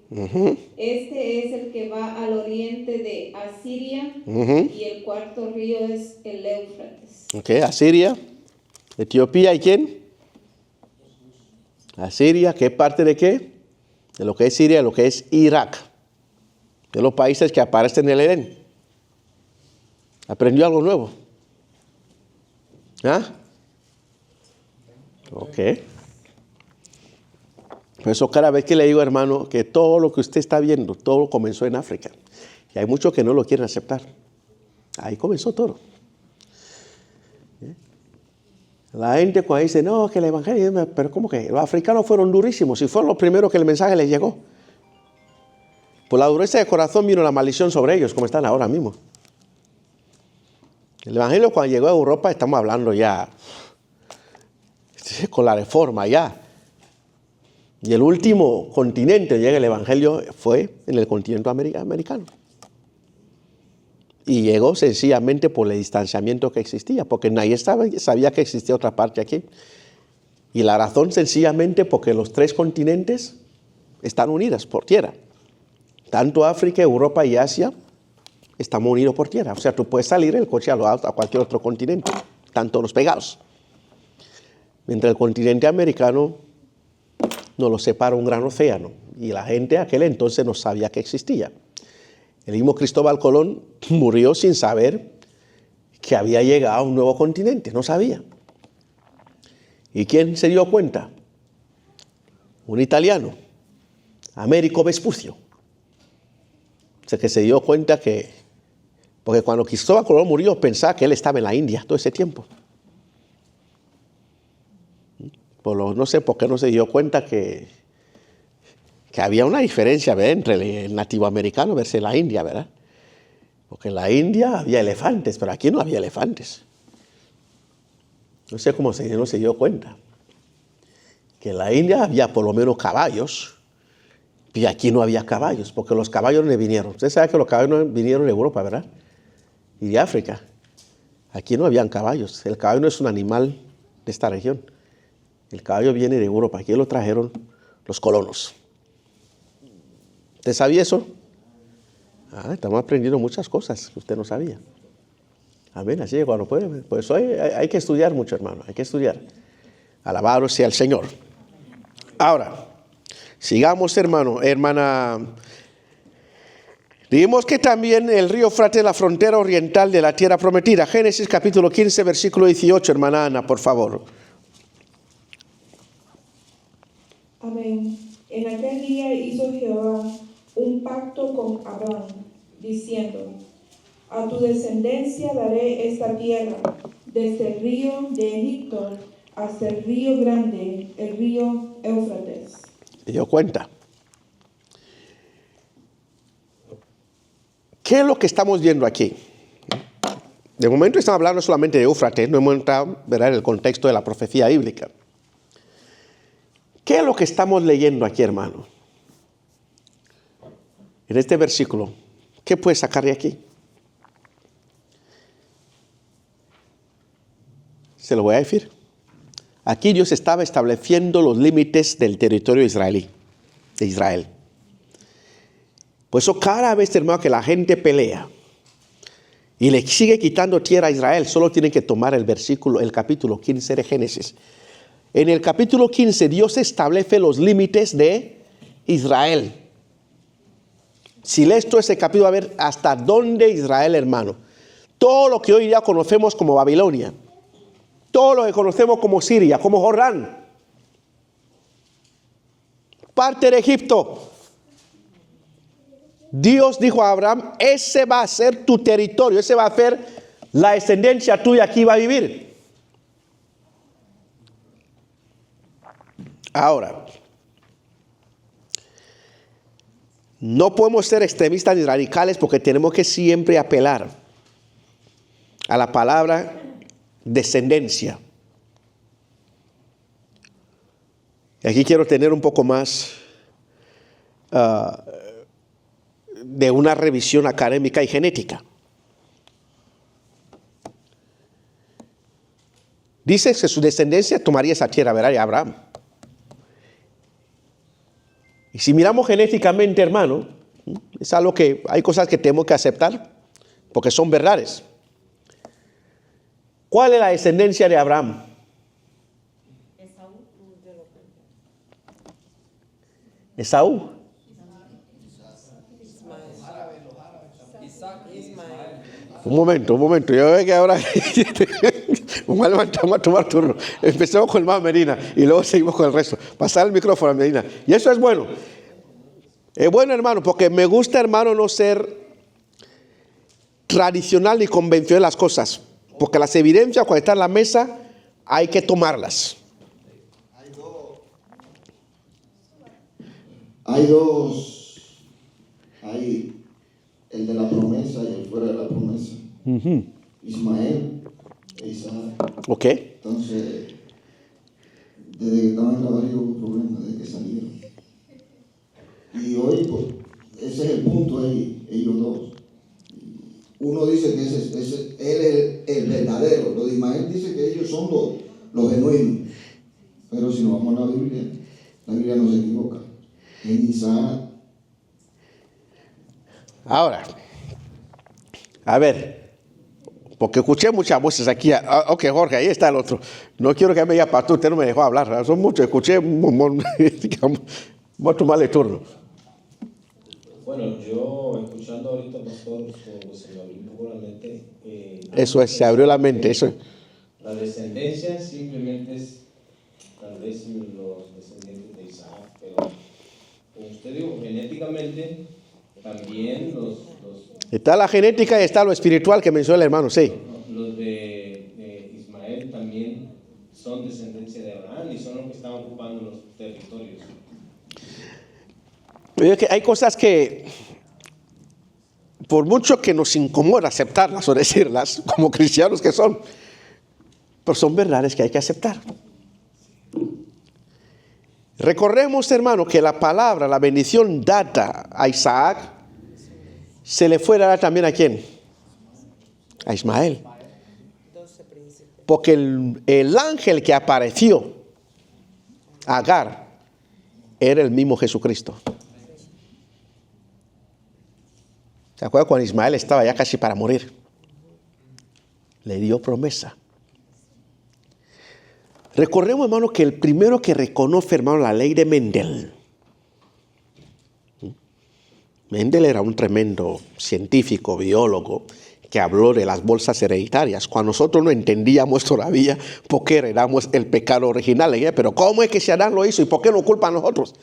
Este es el que va al oriente de Asiria. Y el cuarto río es el Éufrates. Ok, Asiria, Etiopía, ¿y quién? Asiria, ¿qué parte de qué? De lo que es Siria, de lo que es Irak. De los países que aparecen en el Edén. ¿Aprendió algo nuevo? ¿Ah? Ok. Por eso cada vez que le digo, hermano, que todo lo que usted está viendo, todo comenzó en África. Y hay muchos que no lo quieren aceptar. Ahí comenzó todo. La gente cuando dice, no, que el evangelio, pero ¿cómo que? Los africanos fueron durísimos y fueron los primeros que el mensaje les llegó. Por la dureza de corazón vino la maldición sobre ellos, como están ahora mismo. El evangelio cuando llegó a Europa, estamos hablando ya con la reforma ya. Y el último continente que llega el evangelio fue en el continente americano. Y llegó sencillamente por el distanciamiento que existía, porque nadie sabía que existía otra parte aquí. Y la razón sencillamente porque los tres continentes están unidos por tierra. Tanto África, Europa y Asia estamos unidos por tierra. O sea, tú puedes salir en el coche a cualquier otro continente. Están todos pegados. Mientras el continente americano nos lo separa un gran océano. Y la gente de aquel entonces no sabía que existía. El mismo Cristóbal Colón murió sin saber que había llegado a un nuevo continente. No sabía. ¿Y quién se dio cuenta? Un italiano, Américo Vespucio. O sea, que se dio cuenta que... Porque cuando Cristóbal Colón murió, pensaba que él estaba en la India todo ese tiempo. no sé por qué no se dio cuenta que había una diferencia, ¿verdad?, entre el nativo americano versus la India, ¿verdad? Porque en la India había elefantes, pero aquí no había elefantes. No sé cómo no se dio cuenta. Que en la India había por lo menos caballos, y aquí no había caballos, porque los caballos no vinieron. Usted sabe que los caballos no vinieron de Europa, ¿verdad? Y de África. Aquí no habían caballos. El caballo no es un animal de esta región. El caballo viene de Europa. Aquí lo trajeron los colonos. ¿Usted sabía eso? Estamos aprendiendo muchas cosas que usted no sabía. Amén. Así que cuando puede, pues hoy hay que estudiar mucho, hermano. Hay que estudiar. Alabado sea el Señor. Ahora, sigamos, hermano. Hermana, dijimos que también el río Éufrates es la frontera oriental de la tierra prometida. Génesis capítulo 15, versículo 18, hermana Ana, por favor. Amén. En aquel día hizo Jehová un pacto con Abraham, diciendo: a tu descendencia daré esta tierra, desde el río de Egipto hasta el río grande, el río Éufrates. ¿Se dio cuenta? ¿Qué es lo que estamos viendo aquí? De momento estamos hablando solamente de Éufrates, no hemos entrado, ¿verdad?, en el contexto de la profecía bíblica. ¿Qué es lo que estamos leyendo aquí, hermano? En este versículo, ¿qué puedes sacar de aquí? Se lo voy a decir. Aquí Dios estaba estableciendo los límites del territorio israelí, de Israel. Por eso cada vez, hermano, que la gente pelea y le sigue quitando tierra a Israel, solo tienen que tomar el capítulo 15 de Génesis. En el capítulo 15 Dios establece los límites de Israel. Si lees todo ese capítulo, va a ver hasta dónde Israel, hermano. Todo lo que hoy día conocemos como Babilonia, todo lo que conocemos como Siria, como Jordán, parte de Egipto. Dios dijo a Abraham: ese va a ser tu territorio, ese va a ser la descendencia tuya, aquí va a vivir. Ahora, no podemos ser extremistas ni radicales, porque tenemos que siempre apelar a la palabra descendencia. Y aquí quiero tener un poco más de una revisión académica y genética. Dice que su descendencia tomaría esa tierra, ¿verdad?, de Abraham. Y si miramos genéticamente, hermano, es algo que hay cosas que tenemos que aceptar porque son verdades. ¿Cuál es la descendencia de Abraham? Esaú. Un momento. Yo veo que ahora vamos a tomar turno. Empecemos con el más Medina y luego seguimos con el resto. Pasar el micrófono a Medina. Y eso es bueno. Es bueno, hermano, porque me gusta, hermano, no ser tradicional ni convencional en las cosas. Porque las evidencias, cuando están en la mesa, hay que tomarlas. Hay el de la promesa y el fuera de la promesa. Ismael e Isaac. Ok. Entonces, desde que estaban en la barriga hubo problemas, desde que salieron. Y hoy, pues, ese es el punto ahí, ellos dos. Uno dice que él es el verdadero. Los de Ismael dice que ellos son los genuinos. Pero si nos vamos a la Biblia no se equivoca. En Isaac. Ahora, a ver, porque escuché muchas voces aquí. Ok, Jorge, ahí está el otro. No quiero que me diga pastor, usted no me dejó hablar. Son muchos, escuché. Vamos a tomarle turno. Bueno, yo escuchando ahorita, pastor, se me abrió un poco la mente. Eso es, se abrió la mente. Eso es. La descendencia simplemente es tal vez los descendientes de Isaac, pero como usted dijo, genéticamente también está la genética y está lo espiritual que mencionó el hermano, sí. Los de Ismael también son descendencia de Abraham y son los que están Hay cosas que, por mucho que nos incomoda aceptarlas o decirlas, como cristianos que son, pero son verdades que hay que aceptar. Recordemos, hermano, que la palabra, la bendición dada a Isaac, se le fue dada también ¿a quién? A Ismael. Porque el ángel que apareció a Agar era el mismo Jesucristo. ¿Se acuerdan cuando Ismael estaba ya casi para morir? Le dio promesa. Recordemos, hermano, que el primero que reconoce, hermano, la ley de Mendel. Mendel era un tremendo científico, biólogo, que habló de las bolsas hereditarias, cuando nosotros no entendíamos todavía por qué heredamos el pecado original, pero ¿cómo es que si Adán lo hizo y por qué no culpa a nosotros?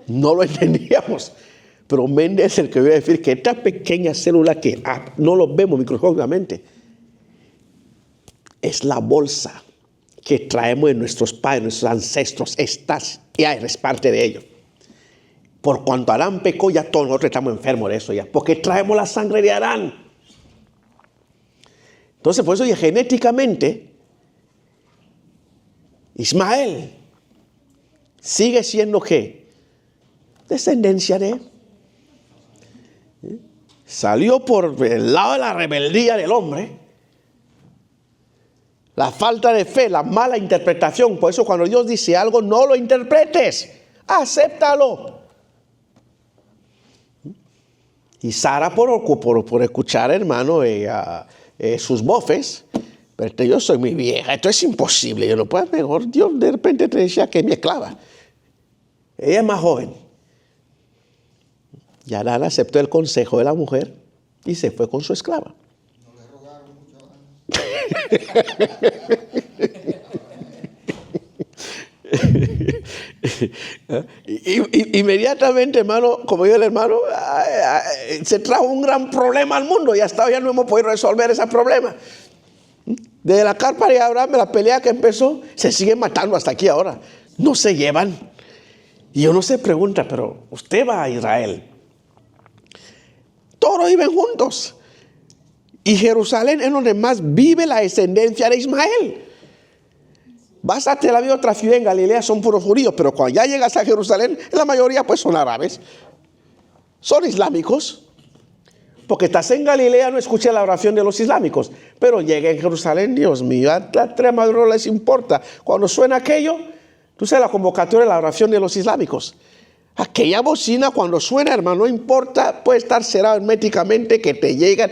No lo entendíamos. Pero Mendel es el que voy a decir que esta pequeña célula que no lo vemos microscópicamente es la bolsa que traemos de nuestros padres, nuestros ancestros. Ya eres parte de ello. Por cuanto Adán pecó, ya todos nosotros estamos enfermos de eso ya, porque traemos la sangre de Adán. Entonces, por eso ya genéticamente, Ismael sigue siendo ¿qué? Descendencia de él. Salió por el lado de la rebeldía del hombre, la falta de fe, la mala interpretación. Por eso cuando Dios dice algo, no lo interpretes, acéptalo. Y Sara por escuchar, hermano, sus bofes, pero yo soy muy vieja, esto es imposible, yo no puedo, mejor Dios de repente te decía que es mi esclava. Ella es más joven. Y Adán aceptó el consejo de la mujer y se fue con su esclava. No le rogaron mucho. Inmediatamente, hermano, como dijo el hermano, se trajo un gran problema al mundo y hasta hoy ya no hemos podido resolver ese problema. Desde la carpa de Abraham, la pelea que empezó, se siguen matando hasta aquí ahora. No se llevan. Y uno se pregunta, pero usted va a Israel. Todos viven juntos. Y Jerusalén es donde más vive la descendencia de Ismael. Vas a Tel Aviv, otra ciudad en Galilea, son puros judíos, pero cuando ya llegas a Jerusalén, la mayoría pues son árabes. Son islámicos. Porque estás en Galilea, no escuché la oración de los islámicos. Pero llegué en Jerusalén, Dios mío, a la trema no les importa. Cuando suena aquello, tú sabes la convocatoria de la oración de los islámicos. Aquella bocina cuando suena, hermano, no importa, puede estar cerrado herméticamente, que te llega.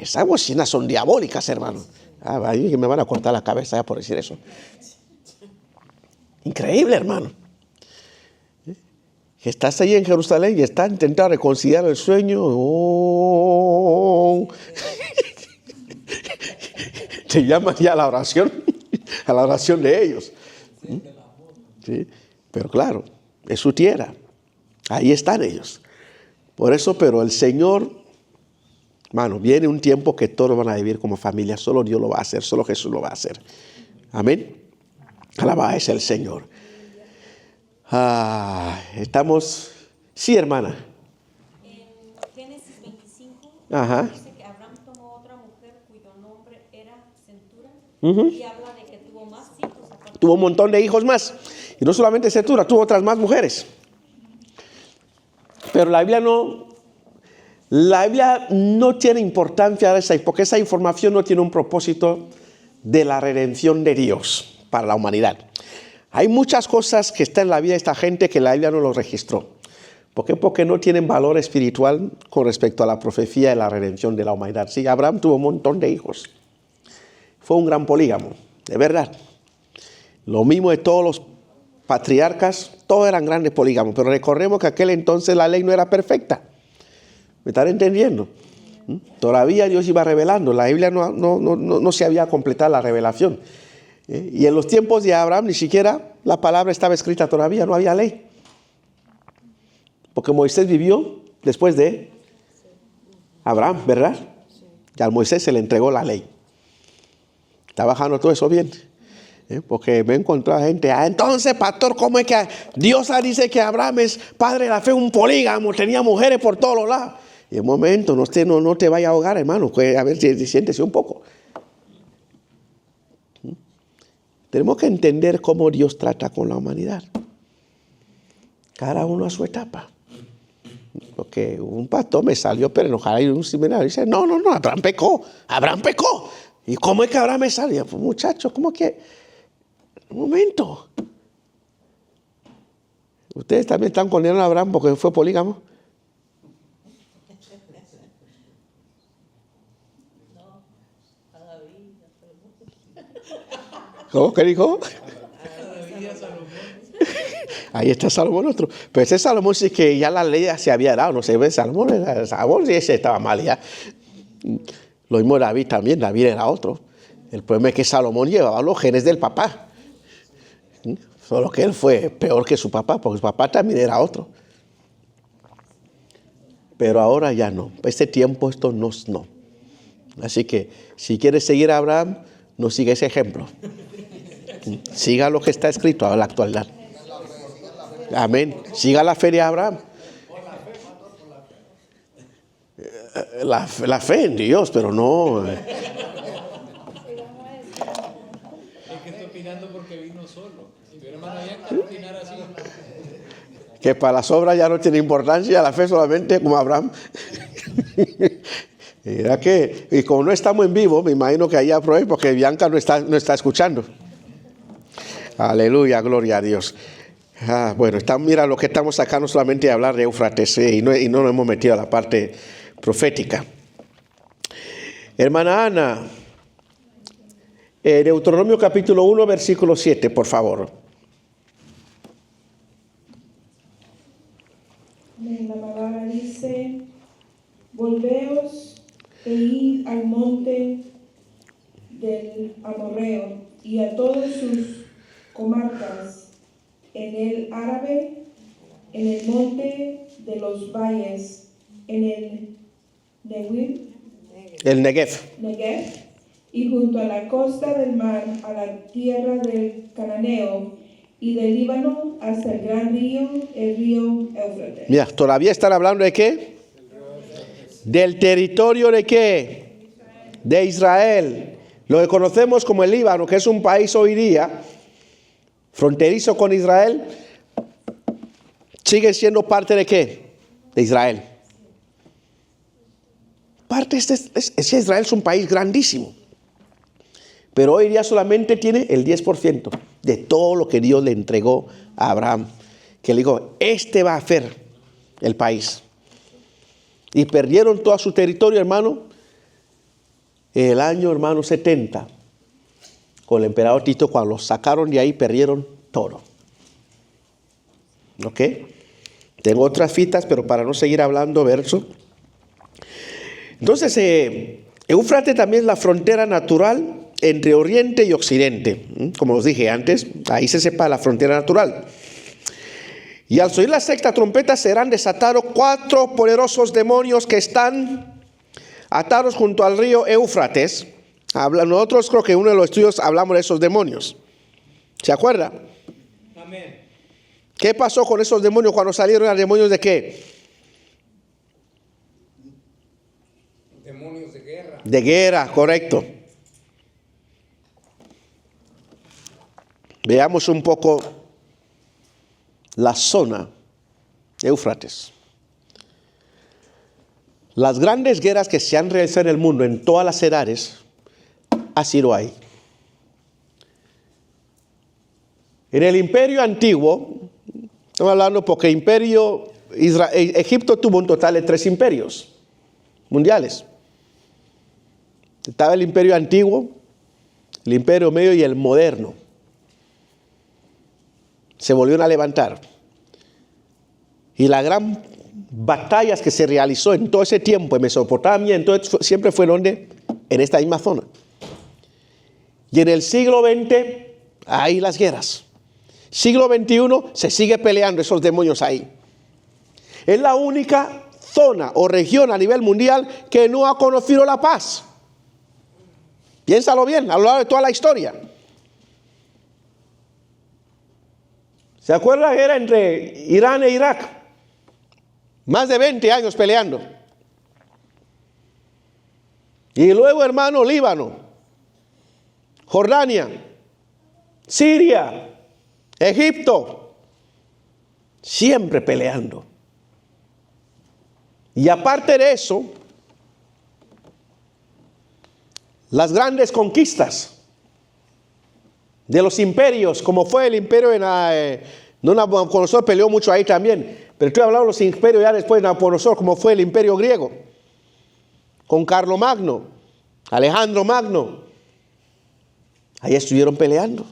Esas bocinas son diabólicas, hermano. Ahí me van a cortar la cabeza ya por decir eso. Increíble, hermano. Estás ahí en Jerusalén y estás intentando reconciliar el sueño. Oh. Te llaman ya a la oración de ellos. ¿Sí? Pero claro, es su tierra. Ahí están ellos. Por eso, pero el Señor, hermano, viene un tiempo que todos van a vivir como familia. Solo Dios lo va a hacer, solo Jesús lo va a hacer. Amén. Alabado es el Señor. Estamos... Sí, hermana. En Génesis 25 dice que Abraham tomó otra mujer cuyo nombre era Centura, y habla de que tuvo más hijos. Tuvo un montón de hijos más. Y no solamente Centura, tuvo otras más mujeres. Pero la Biblia no tiene importancia porque esa información no tiene un propósito de la redención de Dios para la humanidad. Hay muchas cosas que están en la vida de esta gente que la Biblia no los registró. ¿Por qué? Porque no tienen valor espiritual con respecto a la profecía de la redención de la humanidad. Sí, Abraham tuvo un montón de hijos. Fue un gran polígamo, de verdad. Lo mismo de todos los patriarcas, todos eran grandes polígamos. Pero recordemos que aquel entonces la ley no era perfecta. ¿Me están entendiendo? Todavía Dios iba revelando. La Biblia no se había completado la revelación. Y en los tiempos de Abraham ni siquiera la palabra estaba escrita todavía, no había ley. Porque Moisés vivió después de Abraham, ¿verdad? Y a Moisés se le entregó la ley. ¿Está bajando todo eso bien? Porque me he encontrado gente, entonces, pastor, ¿cómo es que Dios dice que Abraham es padre de la fe, un polígamo, tenía mujeres por todos los lados? Y un momento, no te vaya a ahogar, hermano, pues, a ver si siéntese un poco. Tenemos que entender cómo Dios trata con la humanidad. Cada uno a su etapa. Porque un pastor me salió pero enojado en un seminario y dice, no, Abraham pecó. ¿Y cómo es que Abraham me salió? Pues, muchachos, ¿cómo que? Un momento. ¿Ustedes también están condenando a Abraham porque fue polígamo? ¿Cómo que dijo? Ahí está Salomón otro. Pero ese Salomón sí que ya la ley se había dado. No sé, Salomón sí ese estaba mal ya. Lo mismo David también. David era otro. El problema es que Salomón llevaba los genes del papá. Solo que él fue peor que su papá, porque su papá también era otro. Pero ahora ya no. Este tiempo esto no. Así que si quieres seguir a Abraham, no siga ese ejemplo. Siga lo que está escrito a la actualidad. Amén. Siga la fe de Abraham. La fe en Dios, pero no. Es que estoy opinando porque vino solo. Si tu hermana Bianca no opinara así. Que para las obras ya no tiene importancia, la fe solamente como Abraham. Y como no estamos en vivo, me imagino que ahí aprobé porque Bianca no está escuchando. Aleluya, gloria a Dios. Bueno, mira lo que estamos sacando solamente de hablar de Éufrates y no nos hemos metido a la parte profética. Hermana Ana, Deuteronomio capítulo 1, versículo 7, por favor. La palabra dice, volveos e id al monte del Amorreo y a todas sus comarcas, en el Árabe, en el monte de los valles, en el Negev, y junto a la costa del mar, a la tierra del Cananeo, y del Líbano hasta el gran río, el río Éufrates. Mira, todavía están hablando de qué? Del territorio de qué? De Israel. Lo que conocemos como el Líbano, que es un país hoy día fronterizo con Israel, sigue siendo parte de qué? De Israel. Israel es un país grandísimo. Pero hoy día solamente tiene el 10% de todo lo que Dios le entregó a Abraham. Que le dijo, este va a ser el país. Y perdieron todo su territorio, hermano, en el año, hermano, 70. Con el emperador Tito, cuando los sacaron de ahí, perdieron todo. ¿Ok? Tengo otras citas, pero para no seguir hablando, verso. Entonces, Éufrates también es la frontera natural entre Oriente y Occidente. Como os dije antes, ahí se separa la frontera natural. Y al oír la sexta trompeta serán desatados 4 poderosos demonios que están atados junto al río Éufrates. Nosotros creo que en uno de los estudios hablamos de esos demonios. ¿Se acuerda? Amén. ¿Qué pasó con esos demonios cuando salieron? ¿Eran demonios de qué? Demonios de guerra. De guerra, correcto. Veamos un poco la zona Éufrates. Las grandes guerras que se han realizado en el mundo, en todas las edades, ha sido ahí. En el imperio antiguo, estamos hablando porque Egipto tuvo un total de 3 imperios mundiales. Estaba el imperio antiguo, el imperio medio y el moderno. Se volvieron a levantar. Y las gran batallas que se realizó en todo ese tiempo en Mesopotamia, entonces siempre fue donde, en esta misma zona. Y en el siglo XX hay las guerras. Siglo XXI se sigue peleando esos demonios ahí. Es la única zona o región a nivel mundial que no ha conocido la paz. Piénsalo bien, a lo largo de toda la historia. ¿Se acuerdan? Era entre Irán e Irak. Más de 20 años peleando. Y luego, hermano, Líbano, Jordania, Siria, Egipto, siempre peleando. Y aparte de eso, las grandes conquistas de los imperios, como fue el imperio de Nabucodonosor, peleó mucho ahí también. Pero estoy hablando de los imperios ya después de Nabucodonosor, como fue el imperio griego, con Carlomagno, Alejandro Magno. Ahí estuvieron peleando.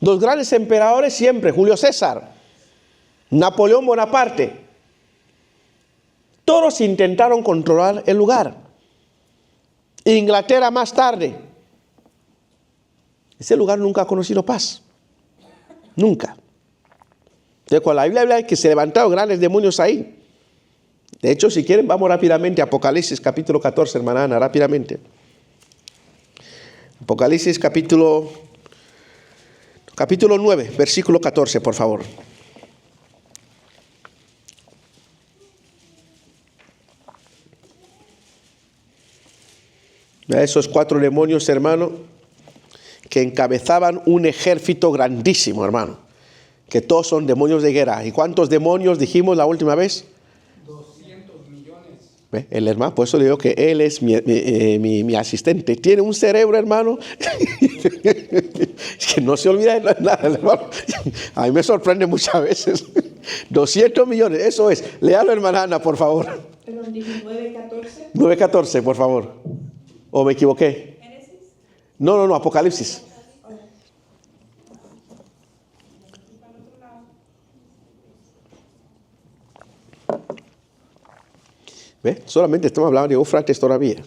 Los grandes emperadores siempre, Julio César, Napoleón Bonaparte, todos intentaron controlar el lugar. Inglaterra más tarde. Ese lugar nunca ha conocido paz. Nunca. Entonces, con la Biblia habla que se levantaron grandes demonios ahí. De hecho, si quieren, vamos rápidamente a Apocalipsis capítulo 14, hermana Ana, rápidamente. Apocalipsis capítulo 9, versículo 14, por favor. Esos 4 demonios, hermano, que encabezaban un ejército grandísimo, hermano, que todos son demonios de guerra. ¿Y cuántos demonios dijimos la última vez? 200 millones. El hermano, por eso le digo que él es mi asistente. Tiene un cerebro, hermano, que no se olvida de nada, hermano. A mí me sorprende muchas veces. 200 millones, eso es. Léalo, hermana Ana, por favor. Perdón, dije 9:14. 9:14, por favor. ¿O me equivoqué? No, Apocalipsis. ¿Ve? Solamente estamos hablando de Éufrates todavía.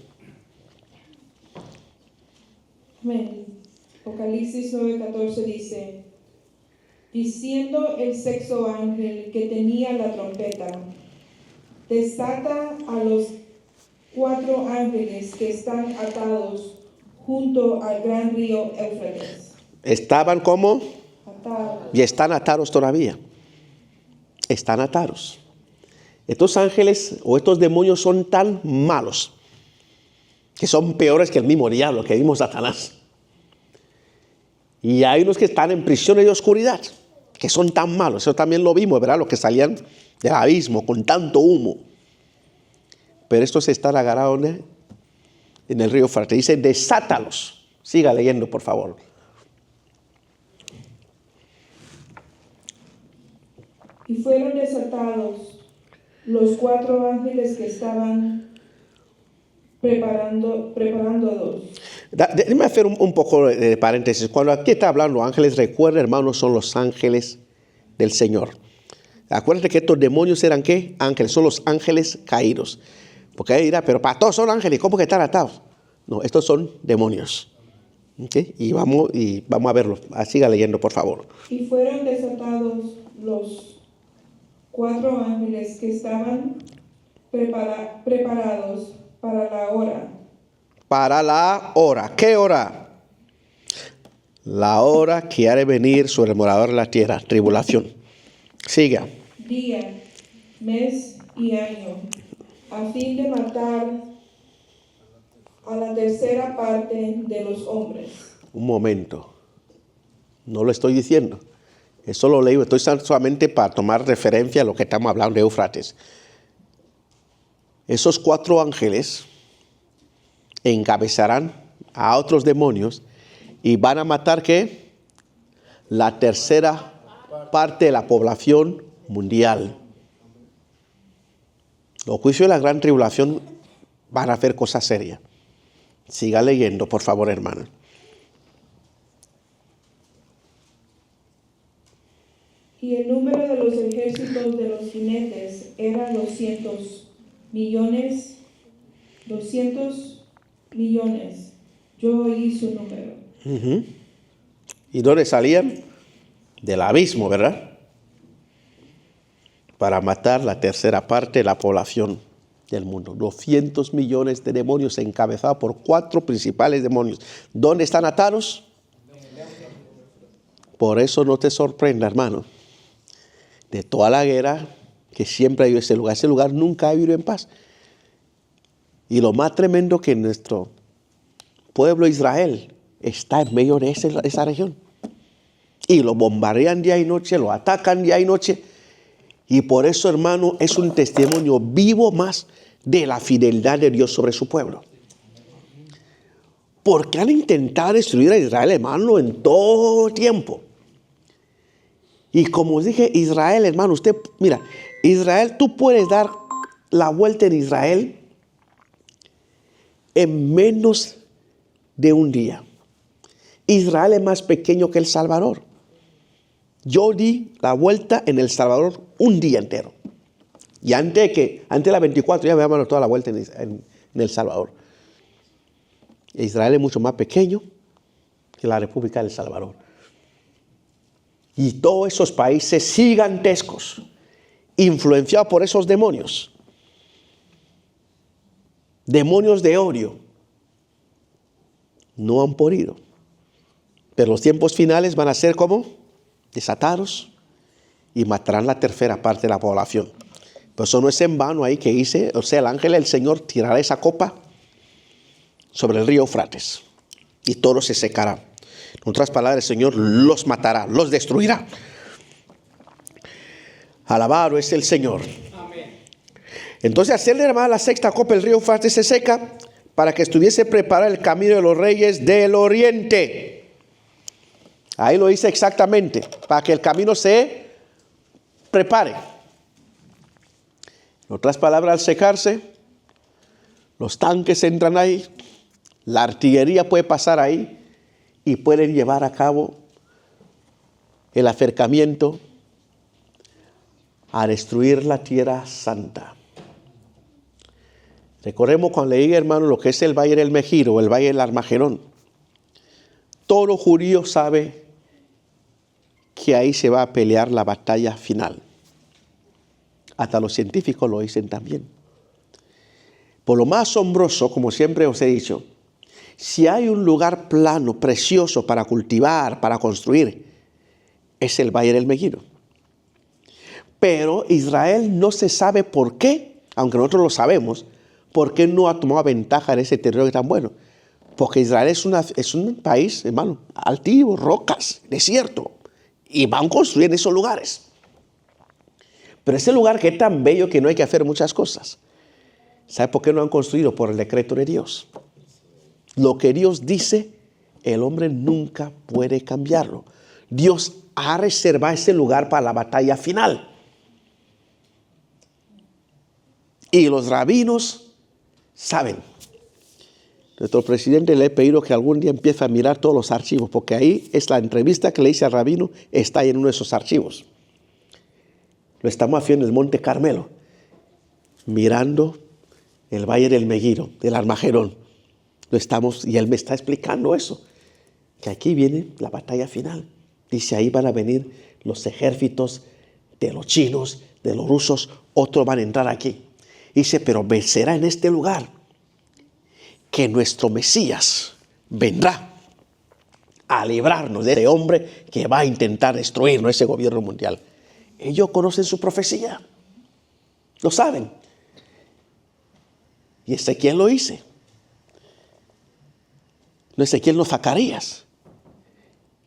Amén. Apocalipsis 9:14 dice: diciendo el sexto ángel que tenía la trompeta, desata a los 4 ángeles que están atados junto al gran río Éufrates. Estaban como Atados. y están atados todavía. Están atados. Estos ángeles o estos demonios son tan malos que son peores que el mismo diablo, que vimos Satanás. Y hay unos que están en prisiones de oscuridad, que son tan malos. Eso también lo vimos, ¿verdad? Los que salían del abismo con tanto humo. Pero estos están agarrados en el río Éufrates. Dice, desátalos. Siga leyendo, por favor. Y fueron desatados los 4 ángeles que estaban preparándolos. Déjame hacer un poco de paréntesis. Cuando aquí está hablando ángeles, recuerda, hermanos, son los ángeles del Señor. Acuérdate que estos demonios eran ¿qué? Ángeles, son los ángeles caídos. Porque ahí dirá, pero para todos son ángeles, ¿cómo que están atados? No, estos son demonios. ¿Okay? Y vamos a verlo. Siga leyendo, por favor. Y fueron desatados los 4 ángeles que estaban preparados para la hora. Para la hora. ¿Qué hora? La hora que ha de venir sobre el morador de la tierra. Tribulación. Siga. Día, mes y año, a fin de matar a la tercera parte de los hombres. Un momento. No lo estoy diciendo. Eso lo leo. Estoy solamente para tomar referencia a lo que estamos hablando de Éufrates. Esos 4 ángeles encabezarán a otros demonios y van a matar ¿qué? La tercera parte de la población mundial. Los juicios de la gran tribulación van a hacer cosas serias. Siga leyendo, por favor, hermano. Y el número de los ejércitos de los jinetes era 200 millones. Yo oí su número. ¿Y dónde salían? Del abismo, ¿verdad? Para matar la tercera parte de la población del mundo. 200 millones de demonios encabezados por 4 principales demonios. ¿Dónde están atados? Por eso no te sorprenda, hermano, de toda la guerra que siempre ha habido ese lugar nunca ha vivido en paz. Y lo más tremendo que nuestro pueblo Israel está en medio de esa región. Y lo bombardean día y noche, lo atacan día y noche. Y por eso, hermano, es un testimonio vivo más de la fidelidad de Dios sobre su pueblo. Porque han intentado destruir a Israel, hermano, en todo tiempo. Y como dije, Israel, hermano, usted, mira, Israel, tú puedes dar la vuelta en Israel en menos de un día. Israel es más pequeño que El Salvador. Yo di la vuelta en El Salvador un día entero. Y antes de las 24 ya me dado toda la vuelta en El Salvador. Israel es mucho más pequeño que la República del Salvador. Y todos esos países gigantescos, influenciados por esos demonios de odio, no han podido. Pero los tiempos finales van a ser como desatados y matarán la tercera parte de la población. Pero eso no es en vano ahí que dice, o sea, el ángel del Señor tirará esa copa sobre el río Eufrates y todo se secará. En otras palabras, el Señor los matará, los destruirá. Alabado es el Señor. Amén. Entonces, al ser derramada la sexta copa, el río Eufrates se seca para que estuviese preparado el camino de los reyes del oriente. Ahí lo dice exactamente, para que el camino se prepare. En otras palabras, al secarse, los tanques entran ahí, la artillería puede pasar ahí y pueden llevar a cabo el acercamiento a destruir la tierra santa. Recordemos cuando leí, hermano, lo que es el Valle del Megiddo o el Valle del Armagedón. Todo judío sabe que ahí se va a pelear la batalla final. Hasta los científicos lo dicen también. Por lo más asombroso, como siempre os he dicho, si hay un lugar plano, precioso para cultivar, para construir, es el Valle del Megiddo. Pero Israel no se sabe por qué, aunque nosotros lo sabemos, por qué no ha tomado ventaja de ese territorio tan bueno. Porque Israel es un país, hermano, altivo, rocas, desierto, y van a construir en esos lugares. Pero ese lugar que es tan bello que no hay que hacer muchas cosas. ¿Sabe por qué no han construido? Por el decreto de Dios. Lo que Dios dice, el hombre nunca puede cambiarlo. Dios ha reservado ese lugar para la batalla final. Y los rabinos saben. Nuestro presidente le ha pedido que algún día empiece a mirar todos los archivos, porque ahí es la entrevista que le hice al rabino, está ahí en uno de esos archivos. Lo estamos haciendo en el Monte Carmelo, mirando el Valle del Megiddo, del Armagedón. Y él me está explicando eso, que aquí viene la batalla final. Dice, ahí van a venir los ejércitos de los chinos, de los rusos, otros van a entrar aquí. Dice, pero será en este lugar que nuestro Mesías vendrá a librarnos de ese hombre que va a intentar destruirnos, ese gobierno mundial. Ellos conocen su profecía, lo saben. Y Ezequiel lo dice. No Ezequiel, no Zacarías.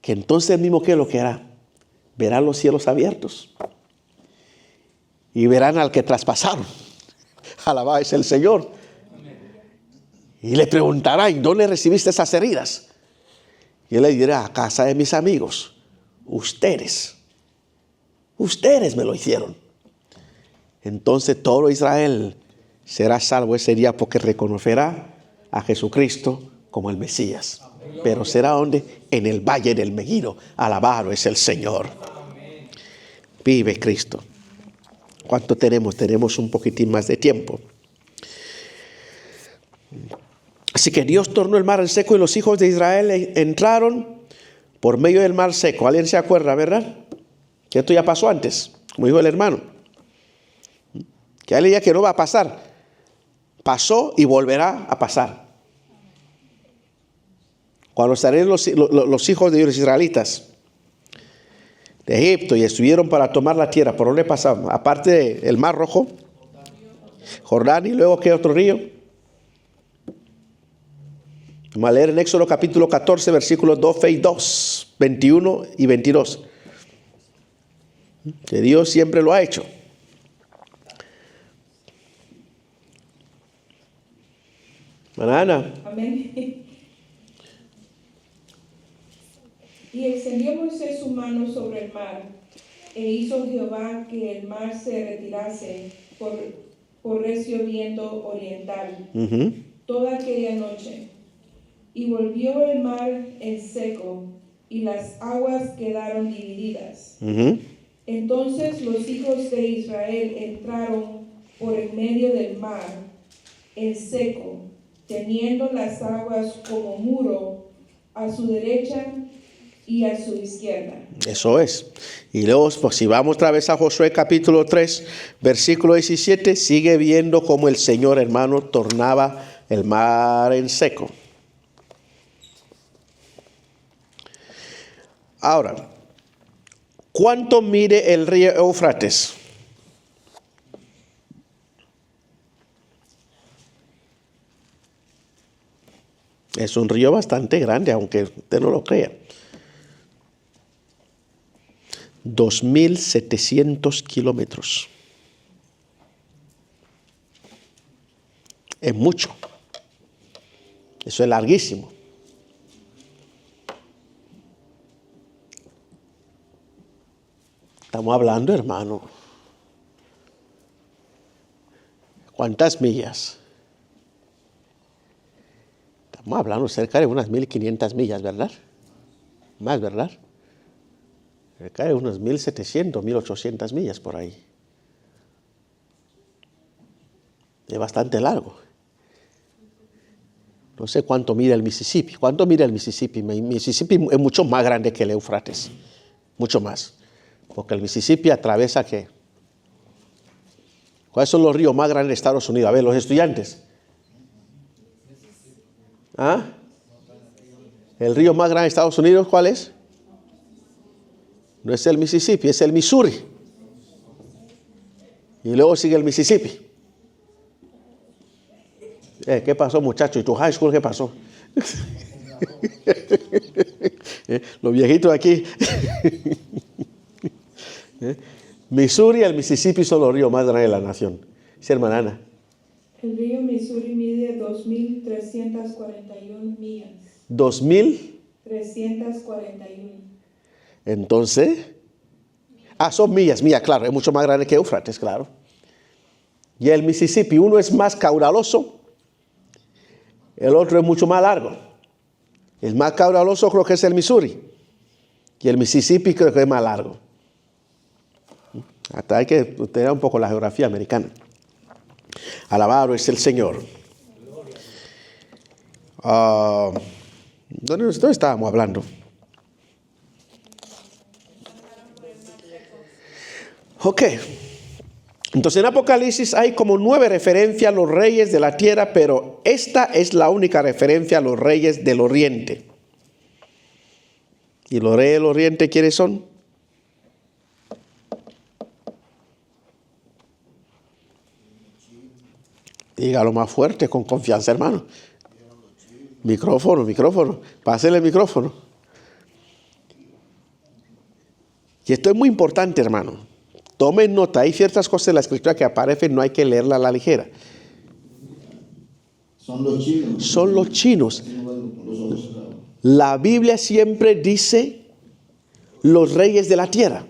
Que entonces el mismo, ¿qué es lo que hará? Verán los cielos abiertos. Y verán al que traspasaron. Alabado es el Señor. Y le preguntarán, ¿dónde recibiste esas heridas? Y él le dirá, a casa de mis amigos. Ustedes me lo hicieron. Entonces todo Israel será salvo ese día porque reconocerá a Jesucristo como el Mesías. Pero será donde? En el Valle del Megiddo. Alabado es el Señor. Vive Cristo. ¿Cuánto tenemos? Tenemos un poquitín más de tiempo. Así que Dios tornó el mar en seco y los hijos de Israel entraron por medio del mar seco. ¿Alguien se acuerda, verdad? Que esto ya pasó antes, como dijo el hermano. Que él decía que no va a pasar. Pasó y volverá a pasar. Cuando estarán los hijos de los israelitas de Egipto y estuvieron para tomar la tierra. ¿Por dónde pasaban? Aparte del Mar Rojo, Jordán, y luego ¿qué otro río? Vamos a leer en Éxodo capítulo 14, versículos 12 y 2, 21 y 22. Que Dios siempre lo ha hecho. Ana. Amén. Y extendió Moisés su mano sobre el mar, e hizo Jehová que el mar se retirase por recio viento oriental toda aquella noche. Y volvió el mar en seco, y las aguas quedaron divididas. Entonces los hijos de Israel entraron por el medio del mar en seco, teniendo las aguas como muro a su derecha y a su izquierda. Eso es. Y luego, pues, si vamos otra vez a Josué capítulo 3, versículo 17, sigue viendo cómo el Señor, hermano, tornaba el mar en seco. Ahora, ¿cuánto mide el río Éufrates? Es un río bastante grande, aunque usted no lo crea. 2.700 kilómetros. Es mucho. Eso es larguísimo. Estamos hablando, hermano. ¿Cuántas millas? Estamos hablando cerca de unas 1.500 millas, ¿verdad? Más, ¿verdad? Cerca de unas 1.700, 1.800 millas por ahí. Es bastante largo. No sé cuánto mide el Mississippi. ¿Cuánto mide el Mississippi? El Mississippi es mucho más grande que el Éufrates. Mucho más. Porque el Mississippi atraviesa ¿qué? ¿Cuáles son los ríos más grandes de Estados Unidos? A ver, los estudiantes. ¿Ah? ¿El río más grande de Estados Unidos cuál es? No es el Mississippi, es el Missouri. Y luego sigue el Mississippi. ¿Qué pasó, muchacho? ¿Y tu high school qué pasó? Los viejitos aquí. Missouri y el Mississippi son los ríos más grandes de la nación. Sí, hermana Ana. El río Missouri mide 2.341 millas. 2.341. Entonces, son millas, claro, es mucho más grande que Éufrates, claro. Y el Mississippi, uno es más caudaloso, el otro es mucho más largo. El más caudaloso creo que es el Missouri, y el Mississippi creo que es más largo. Hasta hay que tener un poco la geografía americana. Alabado es el Señor. ¿Dónde estábamos hablando? Ok. Entonces en Apocalipsis hay como 9 referencias a los reyes de la tierra, pero esta es la única referencia a los reyes del oriente. ¿Y los reyes del oriente quiénes son? Dígalo más fuerte, con confianza, hermano. Micrófono. Pásele el micrófono. Y esto es muy importante, hermano. Tomen nota. Hay ciertas cosas en la escritura que aparecen, no hay que leerla a la ligera. Son los chinos. Son los chinos. La Biblia siempre dice los reyes de la tierra.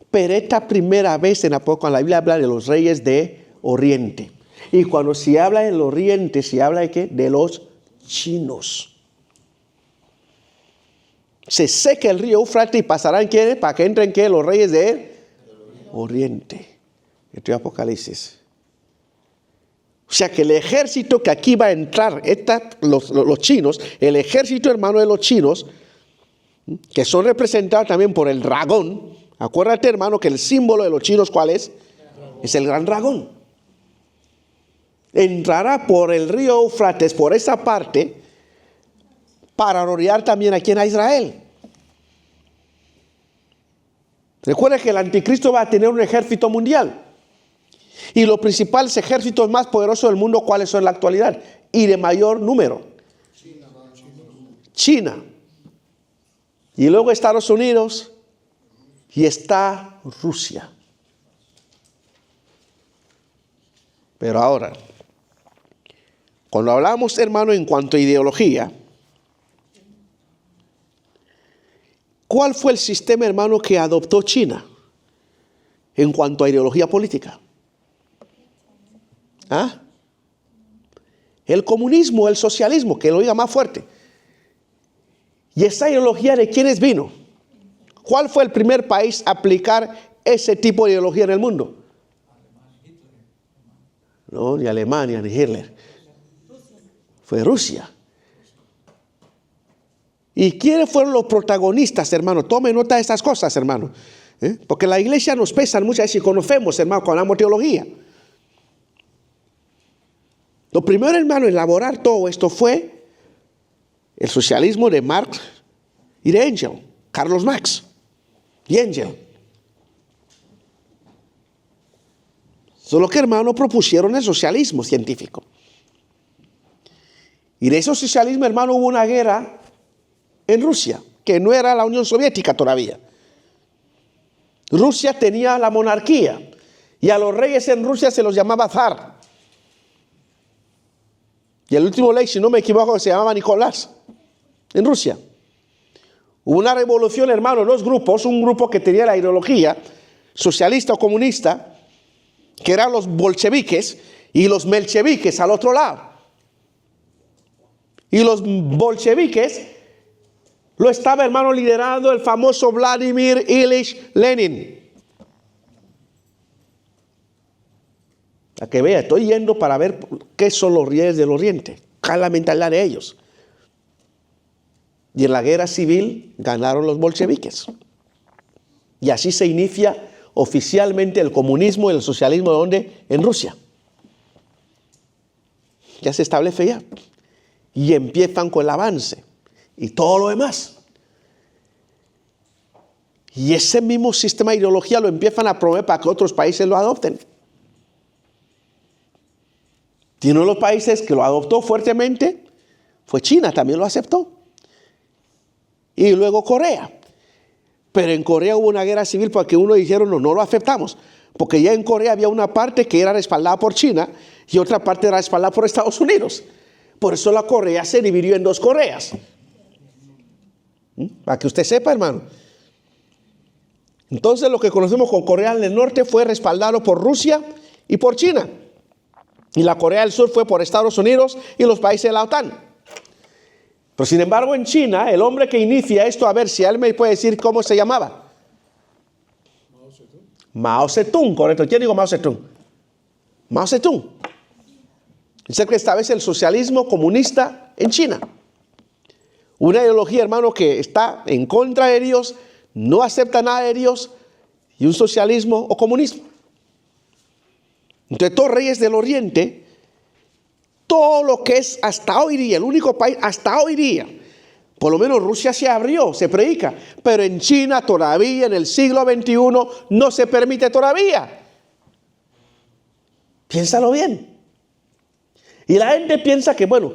Pero esta primera vez en Apocalipsis, la Biblia habla de los reyes de Oriente. Y cuando se habla del Oriente, se habla de ¿qué? De los chinos. Se seca el río Éufrates y pasarán ¿quiénes? Para que entren ¿qué? Los reyes de Oriente. Esto es Apocalipsis. O sea que el ejército que aquí va a entrar, los chinos, el ejército hermano de los chinos, que son representados también por el dragón. Acuérdate, hermano, que el símbolo de los chinos, ¿cuál es? Es el gran dragón. Entrará por el río Éufrates, por esa parte, para rodear también aquí en Israel. Recuerda que el anticristo va a tener un ejército mundial. Y los principales ejércitos más poderosos del mundo, ¿cuáles son en la actualidad? Y de mayor número. China. Y luego Estados Unidos. Y está Rusia. Pero ahora, cuando hablamos, hermano, en cuanto a ideología, ¿cuál fue el sistema, hermano, que adoptó China en cuanto a ideología política? ¿Ah? El comunismo, el socialismo, que lo diga más fuerte. ¿Y esa ideología de quiénes vino? ¿Cuál fue el primer país a aplicar ese tipo de ideología en el mundo? No, ni Alemania, ni Hitler. Fue Rusia. ¿Y quiénes fueron los protagonistas, hermano? Tome nota de estas cosas, hermano. Porque la iglesia nos pesa muchas veces y conocemos, hermano, cuando hablamos de teología. Lo primero, hermano, en elaborar todo esto fue el socialismo de Marx y de Engels, Carlos Marx y Engels. Solo que, hermano, propusieron el socialismo científico. Y de ese socialismo, hermano, hubo una guerra en Rusia, que no era la Unión Soviética todavía. Rusia tenía la monarquía y a los reyes en Rusia se los llamaba zar. Y el último rey, si no me equivoco, se llamaba Nicolás en Rusia. Hubo una revolución, hermano, dos grupos, un grupo que tenía la ideología socialista o comunista, que eran los bolcheviques, y los mencheviques al otro lado. Y los bolcheviques lo estaba, hermano, liderando el famoso Vladimir Ilich Lenin. A que vea, estoy yendo para ver qué son los reyes del Oriente, cuál es la mentalidad de ellos. Y en la guerra civil ganaron los bolcheviques. Y así se inicia oficialmente el comunismo y el socialismo. ¿De dónde? En Rusia. Ya se establece ya. Y empiezan con el avance y todo lo demás. Y ese mismo sistema de ideología lo empiezan a promover para que otros países lo adopten. Y uno de los países que lo adoptó fuertemente fue China, también lo aceptó. Y luego Corea. Pero en Corea hubo una guerra civil porque uno dijeron no lo aceptamos. Porque ya en Corea había una parte que era respaldada por China y otra parte era respaldada por Estados Unidos. Por eso la Corea se dividió en dos Coreas. Para que usted sepa, hermano. Entonces lo que conocemos con Corea del Norte fue respaldado por Rusia y por China. Y la Corea del Sur fue por Estados Unidos y los países de la OTAN. Pero sin embargo en China, el hombre que inicia esto, a ver si él me puede decir cómo se llamaba. Mao Zedong, correcto. ¿Quién dijo Mao Zedong? Mao Zedong. Es el que establece el socialismo comunista en China. Una ideología, hermano, que está en contra de Dios, no acepta nada de Dios, y un socialismo o comunismo. Entonces, todos reyes del Oriente, todo lo que es hasta hoy día, el único país hasta hoy día, por lo menos Rusia se abrió, se predica, pero en China todavía en el siglo XXI no se permite todavía. Piénsalo bien. Y la gente piensa que, bueno,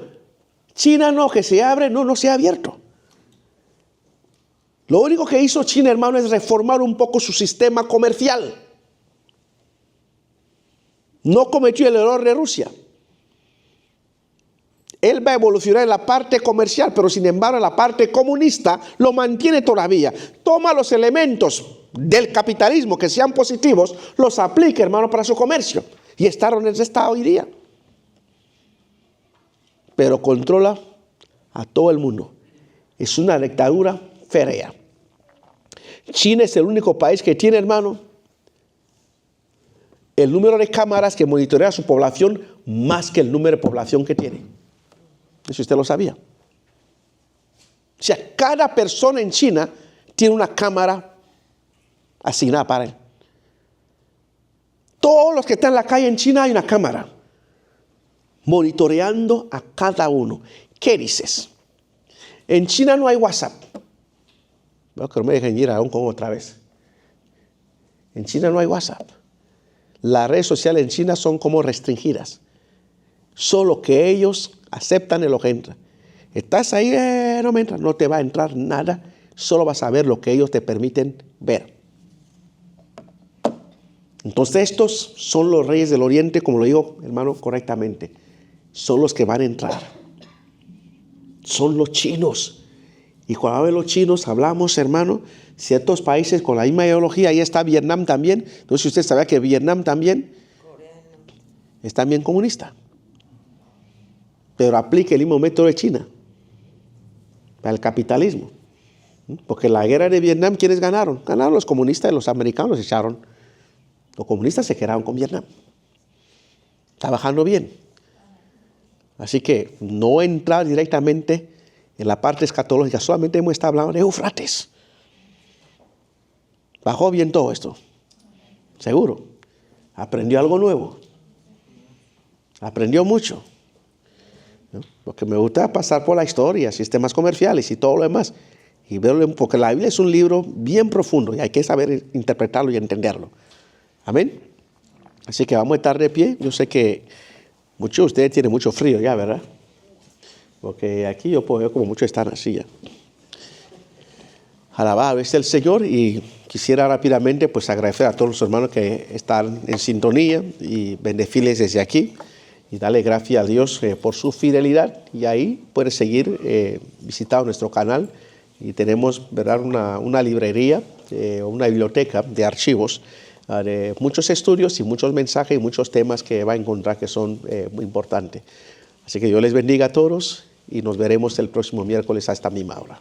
China no, que se abre, no se ha abierto. Lo único que hizo China, hermano, es reformar un poco su sistema comercial. No cometió el error de Rusia. Él va a evolucionar en la parte comercial, pero sin embargo en la parte comunista lo mantiene todavía. Toma los elementos del capitalismo que sean positivos, los aplica, hermano, para su comercio. Y está donde está hoy día. Pero controla a todo el mundo. Es una dictadura férrea. China es el único país que tiene, hermano, el número de cámaras que monitorea a su población más que el número de población que tiene. Eso usted lo sabía. O sea, cada persona en China tiene una cámara asignada para él. Todos los que están en la calle en China hay una cámara monitoreando a cada uno. ¿Qué dices? En China no hay WhatsApp. Bueno, que no me dejen ir a Hong Kong otra vez. En China no hay WhatsApp. Las redes sociales en China son como restringidas. Solo que ellos aceptan en lo que entra. Estás ahí, no me entra, no te va a entrar nada. Solo vas a ver lo que ellos te permiten ver. Entonces estos son los reyes del oriente, como lo digo, hermano, correctamente. Son los que van a entrar. Son los chinos. Y cuando hablan los chinos, hablamos, hermano, ciertos países con la misma ideología. Ahí está Vietnam también. Entonces usted sabía que Vietnam también es también comunista. Pero aplica el mismo método de China para el capitalismo. Porque la guerra de Vietnam, ¿quiénes ganaron? Ganaron los comunistas y los americanos se echaron. Los comunistas se quedaron con Vietnam. Está bajando bien. Así que no entrar directamente en la parte escatológica. Solamente hemos estado hablando de Éufrates. Bajó bien todo esto. Seguro. Aprendió algo nuevo. Aprendió mucho. ¿No? Porque me gusta pasar por la historia, sistemas comerciales y todo lo demás. Y verlo, porque la Biblia es un libro bien profundo y hay que saber interpretarlo y entenderlo. Amén. Así que vamos a estar de pie. Yo sé que muchos de ustedes tienen mucho frío ya, ¿verdad? Porque aquí yo puedo ver como muchos están así ya. Alabado es el Señor, y quisiera rápidamente pues agradecer a todos los hermanos que están en sintonía y bendecirles desde aquí y darle gracias a Dios por su fidelidad. Y ahí puedes seguir visitando nuestro canal, y tenemos, ¿verdad?, una librería o una biblioteca de archivos de muchos estudios y muchos mensajes y muchos temas que va a encontrar que son muy importantes. Así que Dios les bendiga a todos y nos veremos el próximo miércoles a esta misma hora.